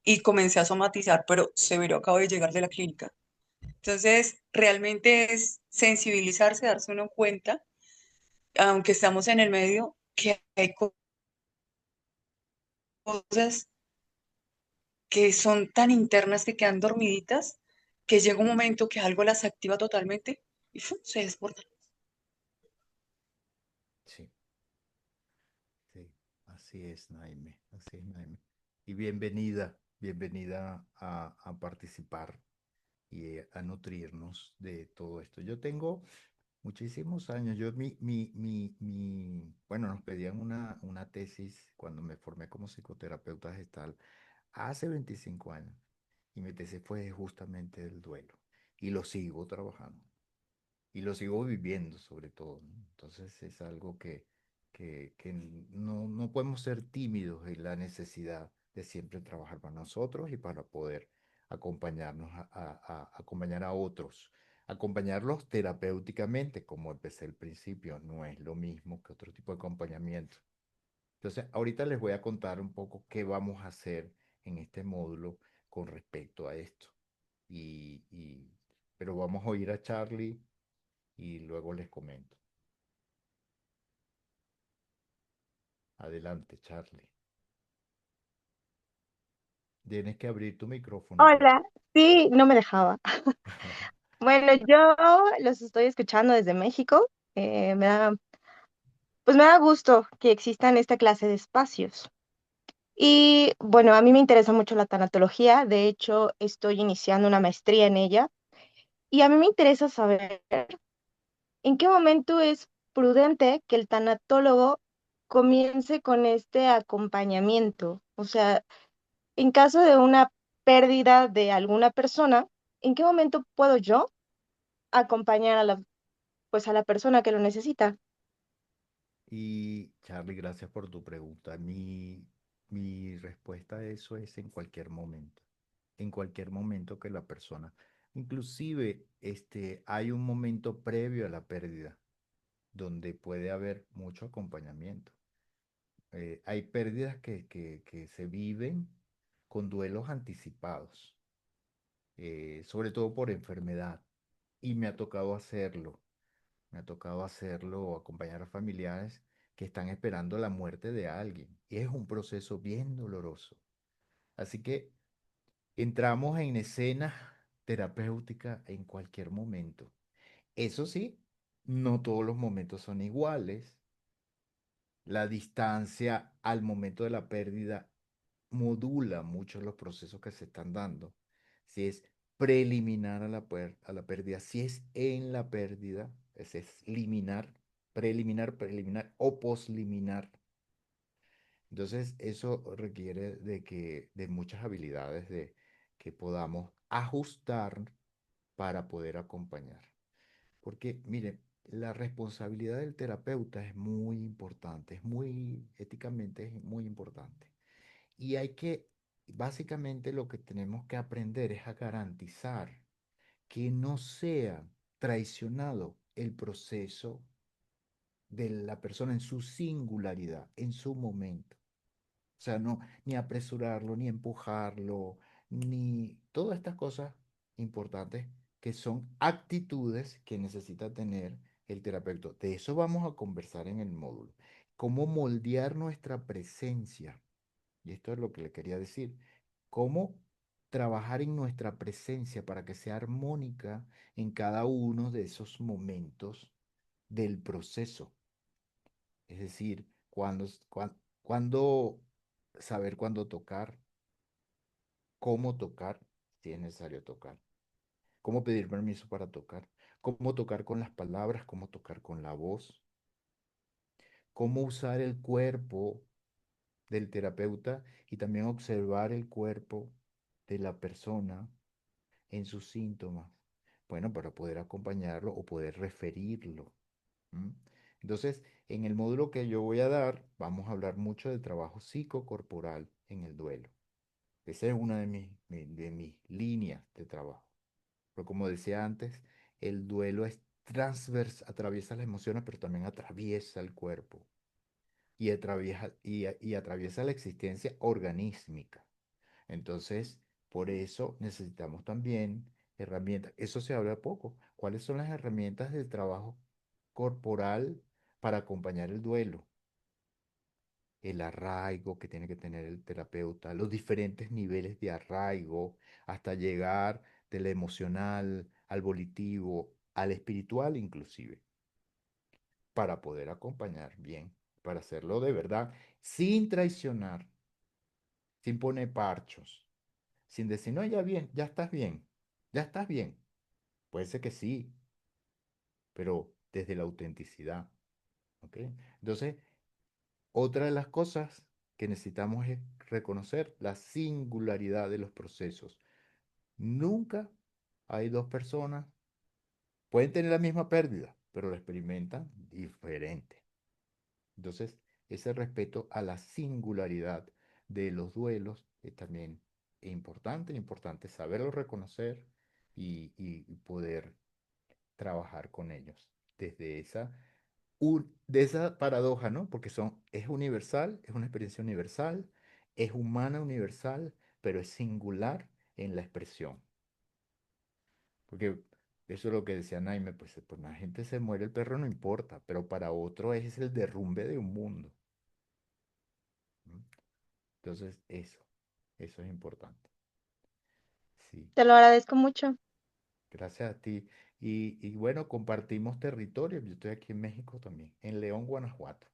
y comencé a somatizar, pero severo, acabo de llegar de la clínica. Entonces, realmente es sensibilizarse, darse uno cuenta, aunque estamos en el medio, que hay cosas que son tan internas que quedan dormiditas, que llega un momento que algo las activa totalmente y ¡fum! Se desbordan. sí, sí. Así es, Naime. Así es, Naime. Y bienvenida, bienvenida a participar y a nutrirnos de todo esto. Yo tengo muchísimos años. Yo, bueno, nos pedían una tesis cuando me formé como psicoterapeuta gestal hace 25 años. Y mi tesis fue justamente el duelo. Y lo sigo trabajando. Y lo sigo viviendo sobre todo, ¿no? Entonces es algo que no podemos ser tímidos en la necesidad de siempre trabajar para nosotros y para poder acompañarnos acompañar a otros, acompañarlos terapéuticamente, como empecé al principio, no es lo mismo que otro tipo de acompañamiento. Entonces, ahorita les voy a contar un poco qué vamos a hacer en este módulo con respecto a esto. Y, y- pero vamos a oír a Charlie y luego les comento. Adelante, Charlie. Tienes que abrir tu micrófono, por Hola, sí, no me dejaba. Bueno, yo los estoy escuchando desde México. Pues me da gusto que existan esta clase de espacios. Y bueno, a mí me interesa mucho la tanatología. De hecho, estoy iniciando una maestría en ella. Y a mí me interesa saber en qué momento es prudente que el tanatólogo comience con este acompañamiento. O sea, en caso de una pérdida de alguna persona, ¿en qué momento puedo yo acompañar a pues a la persona que lo necesita? Y Charlie, gracias por tu pregunta. Mi respuesta a eso es en cualquier momento. En cualquier momento que la persona, inclusive hay un momento previo a la pérdida donde puede haber mucho acompañamiento. Hay pérdidas que se viven con duelos anticipados, sobre todo por enfermedad. Y me ha tocado hacerlo. Me ha tocado hacerlo o acompañar a familiares que están esperando la muerte de alguien. Y es un proceso bien doloroso. Así que entramos en escena terapéutica en cualquier momento. Eso sí, no todos los momentos son iguales. La distancia al momento de la pérdida modula mucho los procesos que se están dando. Si es preliminar a la pérdida, si es en la pérdida, es liminar, preliminar o posliminar. Entonces, eso requiere de muchas habilidades de que podamos ajustar para poder acompañar. Porque, mire, la responsabilidad del terapeuta es muy importante, éticamente es muy importante. Y básicamente lo que tenemos que aprender es a garantizar que no sea traicionado el proceso de la persona en su singularidad, en su momento. O sea, no, ni apresurarlo, ni empujarlo, ni todas estas cosas importantes que son actitudes que necesita tener el terapeuta. De eso vamos a conversar en el módulo. Cómo moldear nuestra presencia. Y esto es lo que le quería decir. Cómo trabajar en nuestra presencia para que sea armónica en cada uno de esos momentos del proceso. Es decir, cuándo saber cuándo tocar, cómo tocar, si es necesario tocar, cómo pedir permiso para tocar, cómo tocar con las palabras, cómo tocar con la voz, cómo usar el cuerpo del terapeuta y también observar el cuerpo de la persona en sus síntomas. Bueno, para poder acompañarlo o poder referirlo. ¿M? Entonces, en el módulo que yo voy a dar, vamos a hablar mucho de trabajo psicocorporal en el duelo. Esa es una de mis líneas de trabajo. Pero como decía antes, el duelo es transversal, atraviesa las emociones, pero también atraviesa el cuerpo y atraviesa la existencia organísmica. Entonces, por eso necesitamos también herramientas. Eso se habla poco. ¿Cuáles son las herramientas del trabajo corporal para acompañar el duelo? El arraigo que tiene que tener el terapeuta, los diferentes niveles de arraigo hasta llegar del emocional al volitivo, al espiritual inclusive, para poder acompañar bien, para hacerlo de verdad, sin traicionar, sin poner parchos, sin decir, no, ya bien, ya estás bien, ya estás bien. Puede ser que sí, pero desde la autenticidad, ¿ok? Entonces, otra de las cosas que necesitamos es reconocer la singularidad de los procesos. Nunca hay dos personas, pueden tener la misma pérdida, pero la experimentan diferente. Entonces, ese respeto a la singularidad de los duelos es también importante saberlo reconocer y poder trabajar con ellos desde de esa paradoja, ¿no? Porque es universal, es una experiencia universal, es humana universal, pero es singular en la expresión. Porque eso es lo que decía Naime, pues la gente se muere, el perro no importa, pero para otro es el derrumbe de un mundo. ¿No? Entonces, eso es importante. Sí, Te lo agradezco mucho. gracias a ti. Y bueno, compartimos territorio. Yo estoy aquí en México también, en León, Guanajuato.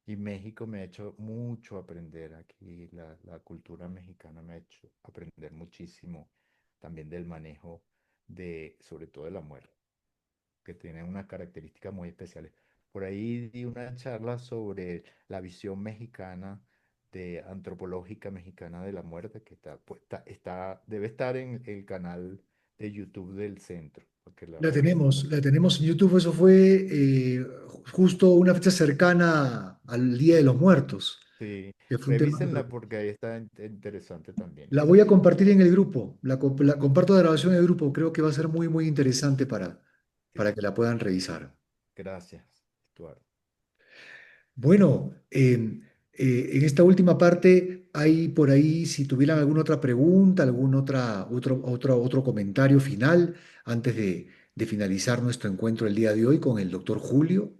Y México me ha hecho mucho aprender aquí, la cultura mexicana me ha hecho aprender muchísimo también del manejo sobre todo de la muerte, que tiene unas características muy especiales. Por ahí di una charla sobre la visión mexicana, antropológica mexicana de la muerte, que debe estar en el canal de YouTube del centro, porque la recomiendo. La tenemos en YouTube. Eso fue justo una fecha cercana al Día de los Muertos, Sí, que fue un tema. revísenla porque ahí está interesante también La esa voy a visión. compartir en el grupo, la comparto de grabación en el grupo. Creo que va a ser muy, muy interesante para Sí, que la puedan revisar. gracias, Estuardo. Bueno, en esta última parte, hay por ahí, si tuvieran alguna otra pregunta, otro comentario final antes de finalizar nuestro encuentro el día de hoy con el doctor Julio,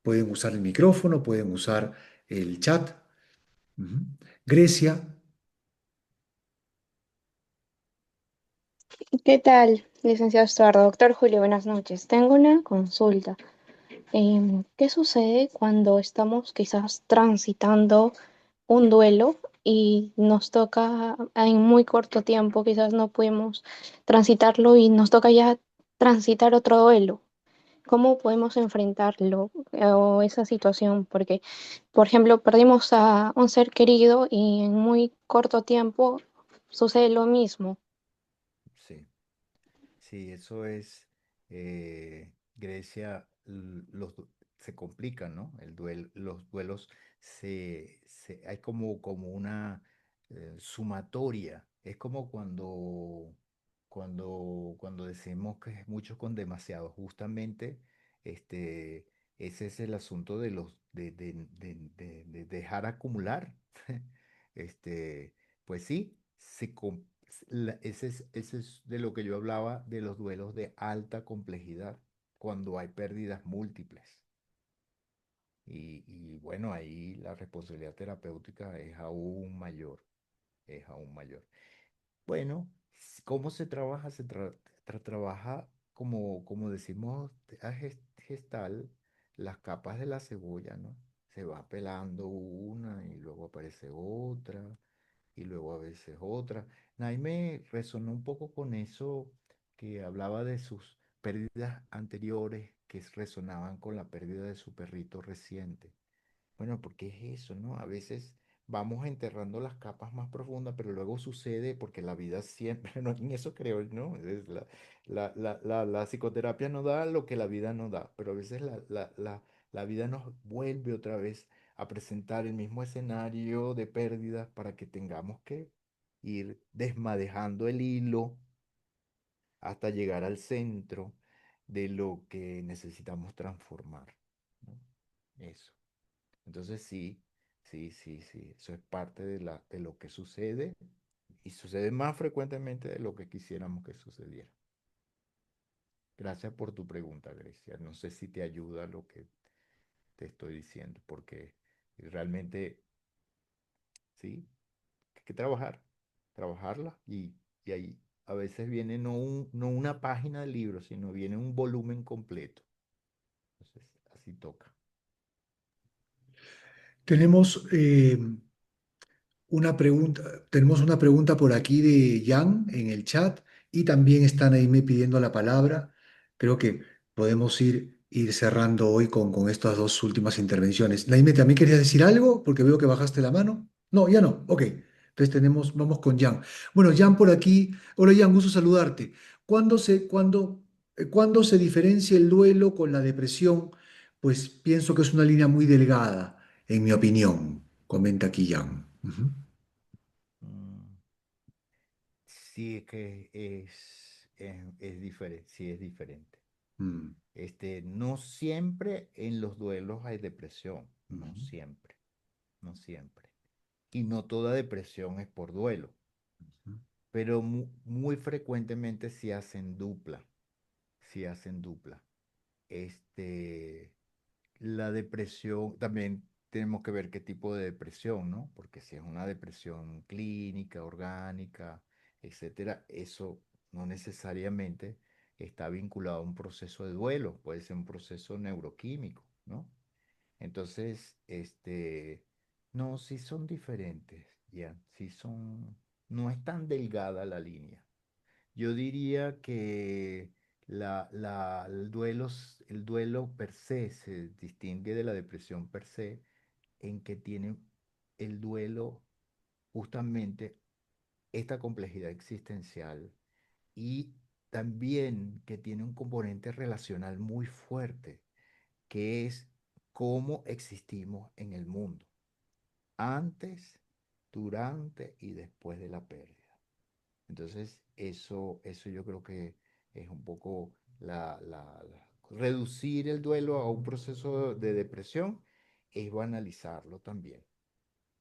pueden usar el micrófono, pueden usar el chat. Ujú. Grecia, ¿Qué tal, licenciado Estuardo? Doctor Julio, buenas noches. Tengo una consulta. ¿Qué sucede cuando estamos quizás transitando un duelo y nos toca en muy corto tiempo, quizás no pudimos transitarlo y nos toca ya transitar otro duelo? ¿Cómo podemos enfrentarlo o esa situación? Porque, por ejemplo, perdimos a un ser querido y en muy corto tiempo sucede lo mismo. Sí. Sí, eso es, Grecia, se complican, ¿no? Los duelos hay como una sumatoria. Es como cuando decimos que es mucho con demasiado. Justamente, este, ese es el asunto de dejar acumular. Este, pues sí, ese es de lo que yo hablaba de los duelos de alta complejidad, cuando hay pérdidas múltiples. Y bueno, ahí la responsabilidad terapéutica es aún mayor, es aún mayor. Bueno, ¿cómo se trabaja? Trabaja como decimos a gestal, las capas de la cebolla, ¿no? Se va pelando una y luego aparece otra y luego a veces otra. Ahí me resonó un poco con eso que hablaba de sus pérdidas anteriores que resonaban con la pérdida de su perrito reciente. Bueno, porque es eso, ¿no? A veces vamos enterrando las capas más profundas, pero luego sucede porque la vida siempre, no, en eso creo, ¿no? La psicoterapia no da lo que la vida no da, pero a veces la vida nos vuelve otra vez a presentar el mismo escenario de pérdidas para que tengamos que ir desmadejando el hilo hasta llegar al centro de lo que necesitamos transformar, ¿no? Eso. Entonces sí, sí, eso es parte de lo que sucede y sucede más frecuentemente de lo que quisiéramos que sucediera. Gracias por tu pregunta, Grecia. No sé si te ayuda lo que te estoy diciendo, porque realmente sí, hay que trabajarla y ahí a veces viene no una página del libro, sino viene un volumen completo. Entonces, así toca. Tenemos tenemos una pregunta por aquí de Jan en el chat y también están ahí me pidiendo la palabra. Creo que podemos ir cerrando hoy con estas dos últimas intervenciones. Naime, ¿también querías decir algo? Porque veo que bajaste la mano. No, ya no. Ok. Entonces vamos con Jan. Bueno, Jan por aquí. Hola Jan, gusto saludarte. ¿Cuándo se diferencia el duelo con la depresión? Pues pienso que es una línea muy delgada, en mi opinión, comenta aquí Jan. Ujú. Mm, sí, es que es diferente, sí es diferente. Mm, No siempre en los duelos hay depresión, no ujú, siempre, no siempre. Y no toda depresión es por duelo, ujú. pero muy frecuentemente sí hacen dupla. Este, la depresión, también tenemos que ver qué tipo de depresión, ¿no? Porque si es una depresión clínica, orgánica, etcétera, eso no necesariamente está vinculado a un proceso de duelo, puede ser un proceso neuroquímico, ¿no? Entonces, no, sí son diferentes, ya, sí son, no es tan delgada la línea. Yo diría que el duelo per se se distingue de la depresión per se en que tiene el duelo justamente esta complejidad existencial y también que tiene un componente relacional muy fuerte, que es cómo existimos en el mundo, antes, durante y después de la pérdida. Entonces, eso yo creo que es un poco reducir el duelo a un proceso de depresión es banalizarlo también,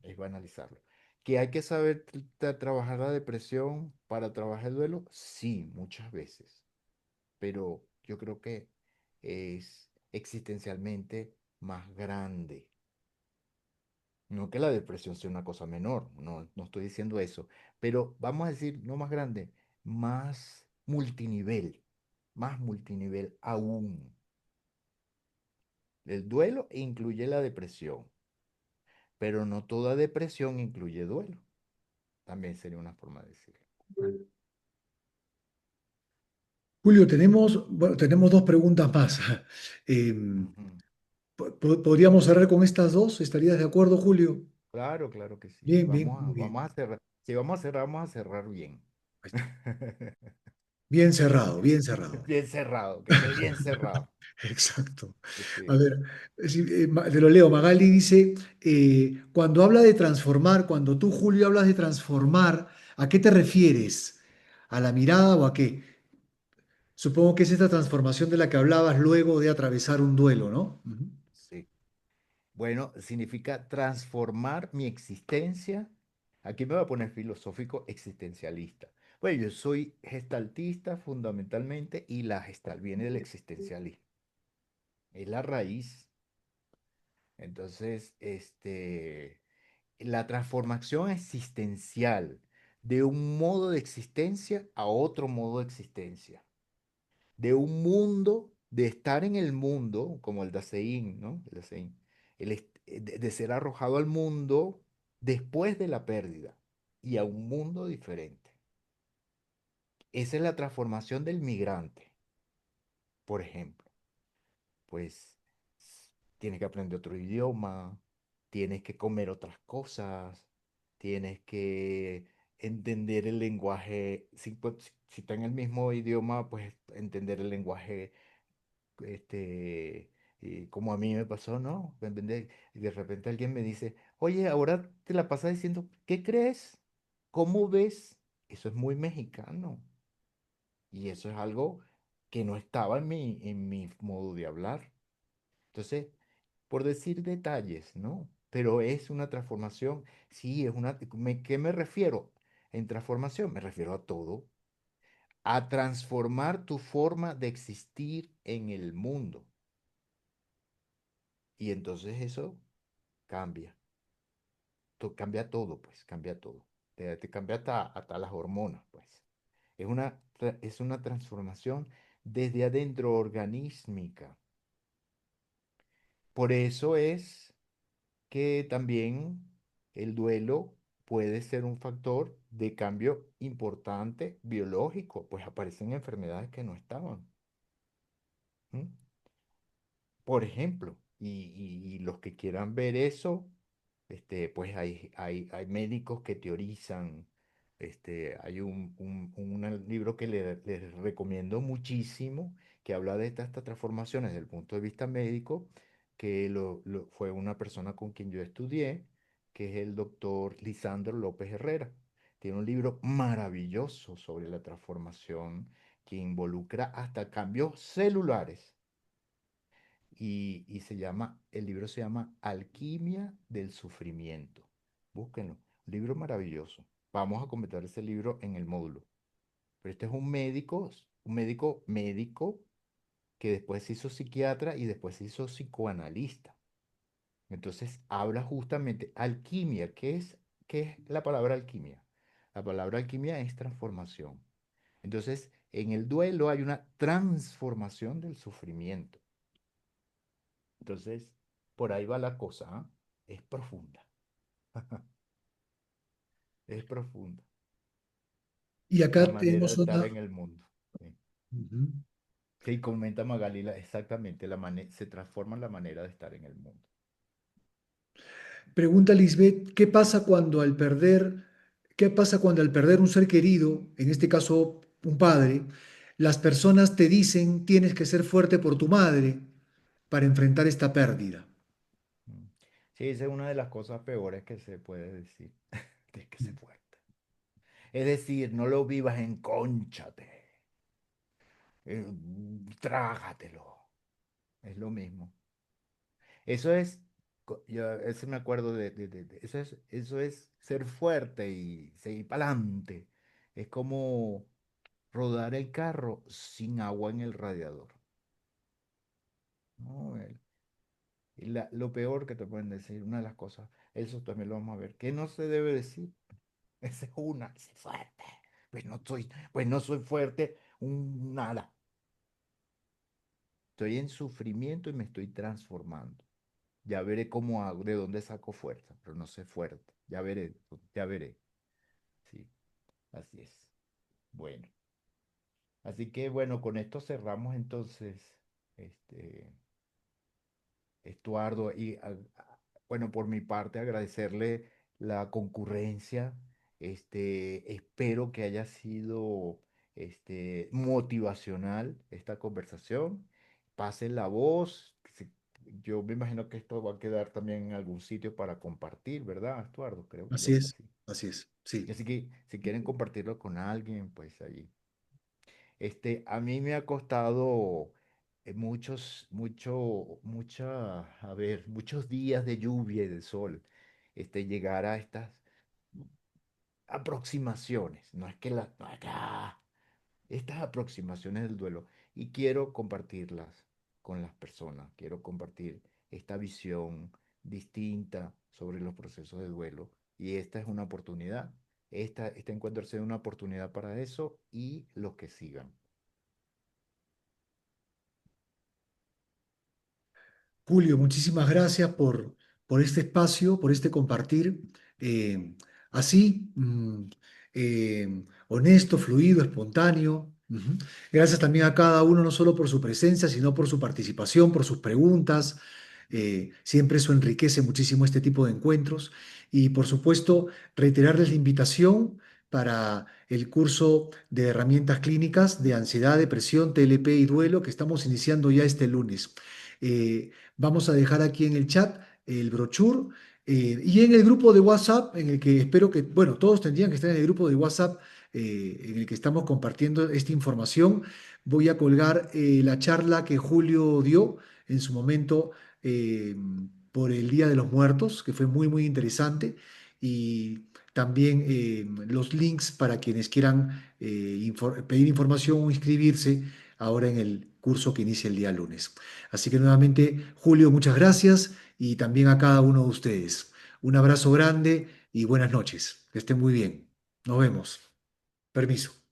es banalizarlo. ¿Que hay que saber trabajar la depresión para trabajar el duelo? Sí, muchas veces, pero yo creo que es existencialmente más grande. No que la depresión sea una cosa menor, no, no estoy diciendo eso, pero vamos a decir, no más grande, más multinivel aún. El duelo incluye la depresión, pero no toda depresión incluye duelo. También sería una forma de decirlo. Julio, tenemos dos preguntas más. Em, Ujú. ¿Podríamos cerrar con estas dos? ¿Estarías de acuerdo, Julio? Claro, claro que sí. Bien, bien, muy bien. Vamos a cerrar. Si vamos a cerrar bien. Ahí está. Bien cerrado, bien cerrado. Bien cerrado, que quede bien cerrado. Exacto. A Sí. ver, te lo leo. Magali dice, cuando habla de transformar, cuando tú, Julio, hablas de transformar, ¿a qué te refieres? ¿A la mirada o a qué? Supongo que es esta transformación de la que hablabas luego de atravesar un duelo, ¿no? Ujú. Sí. Bueno, significa transformar mi existencia. Aquí me voy a poner filosófico existencialista. Bueno, yo soy gestaltista fundamentalmente y la gestal viene del existencialismo. Es la raíz. Entonces, la transformación existencial de un modo de existencia a otro modo de existencia, de un mundo, de estar en el mundo, como el Dasein, ¿no? El Dasein, de ser arrojado al mundo después de la pérdida y a un mundo diferente. Esa es la transformación del migrante, por ejemplo. Pues tienes que aprender otro idioma, tienes que comer otras cosas, tienes que entender el lenguaje, si está en el mismo idioma, pues entender el lenguaje, como a mí me pasó, ¿no? Y de repente alguien me dice, oye, ahora te la pasas diciendo, ¿qué crees? ¿Cómo ves? Eso es muy mexicano y eso es algo que no estaba en mi modo de hablar. Entonces, por decir detalles, ¿no? Pero es una transformación, sí, ¿qué me refiero? En transformación me refiero a todo, a transformar tu forma de existir en el mundo. Y entonces eso cambia, cambia todo, pues, cambia todo. Te cambia hasta las hormonas, pues. Es una transformación desde adentro organísmica. Por eso es que también el duelo puede ser un factor de cambio importante biológico, pues aparecen enfermedades que no estaban. ¿M? Por ejemplo, y los que quieran ver eso, pues hay médicos que teorizan, hay un libro que les recomiendo muchísimo, que habla de estas transformaciones desde el punto de vista médico, que fue una persona con quien yo estudié, que es el doctor Lisandro López Herrera. Tiene un libro maravilloso sobre la transformación que involucra hasta cambios celulares y el libro se llama Alquimia del Sufrimiento. Búsquenlo, un libro maravilloso. Vamos a comentar ese libro en el módulo. Pero este es un médico que después se hizo psiquiatra y después se hizo psicoanalista. Entonces habla justamente alquimia. ¿Qué es la palabra alquimia? La palabra alquimia es transformación. Entonces, en el duelo hay una transformación del sufrimiento. Entonces, por ahí va la cosa, ¿ah? Es profunda, es profunda Y la acá manera de tenemos estar una... en el mundo. Sí, Ujú. sí, comenta Magalila, exactamente, se transforma la manera de estar en el mundo. Pregunta Lisbeth, qué pasa cuando al perder un ser querido, en este caso un padre, las personas te dicen tienes que ser fuerte por tu madre para enfrentar esta pérdida? Mm. Sí, esa es una de las cosas peores que se puede decir. Tienes que ser fuerte. Es decir, no lo vivas, encónchate, trágatelo. Es lo mismo. Eso es, eso me acuerdo eso es ser fuerte y seguir para adelante. Es como rodar el carro sin agua en el radiador. ¿No? Lo peor que te pueden decir, una de las cosas, eso también lo vamos a ver, que no se debe decir. Esa es una, sé fuerte. Pues no soy fuerte, nada. Estoy en sufrimiento y me estoy transformando. Ya veré cómo hago, de dónde saco fuerza, pero no sé fuerte. Ya veré, ya veré. Sí, así es. Bueno, así que bueno, con esto cerramos entonces, este, Estuardo, y bueno, por mi parte agradecerle la concurrencia. Espero que haya sido motivacional esta conversación. Pasen la voz. Yo me imagino que esto va a quedar también en algún sitio para compartir, ¿verdad, Estuardo? Así Creo que es, sí. así es, Y sí. así que si quieren compartirlo con alguien, pues ahí. A mí me ha costado muchos días de lluvia y de sol, llegar a estas aproximaciones. Estas aproximaciones del duelo. Y quiero compartirlas con las personas. Quiero compartir esta visión. distinta sobre los procesos de duelo. Y esta es una oportunidad. Este encuentro ha sido una oportunidad para eso y los que sigan. Julio, muchísimas gracias por este espacio, por este compartir así, honesto, fluido, espontáneo. Ujú. Gracias también a cada uno, no solo por su presencia, sino por su participación, por sus preguntas. Siempre eso enriquece muchísimo este tipo de encuentros. Y por supuesto, reiterarles la invitación para el curso de herramientas clínicas de ansiedad, depresión, TLP y duelo que estamos iniciando ya este lunes. Vamos a dejar aquí en el chat el brochure y en el grupo de WhatsApp, en el que espero que, bueno, todos tendrían que estar en el grupo de WhatsApp en el que estamos compartiendo esta información. Voy a colgar la charla que Julio dio en su momento eh, por el Día de los Muertos, que fue muy, muy interesante. Y también los links para quienes quieran pedir información o inscribirse ahora en el curso que inicia el día lunes. Así que nuevamente, Julio, muchas gracias y también a cada uno de ustedes. Un abrazo grande y buenas noches. Que estén muy bien. Nos vemos. Permiso.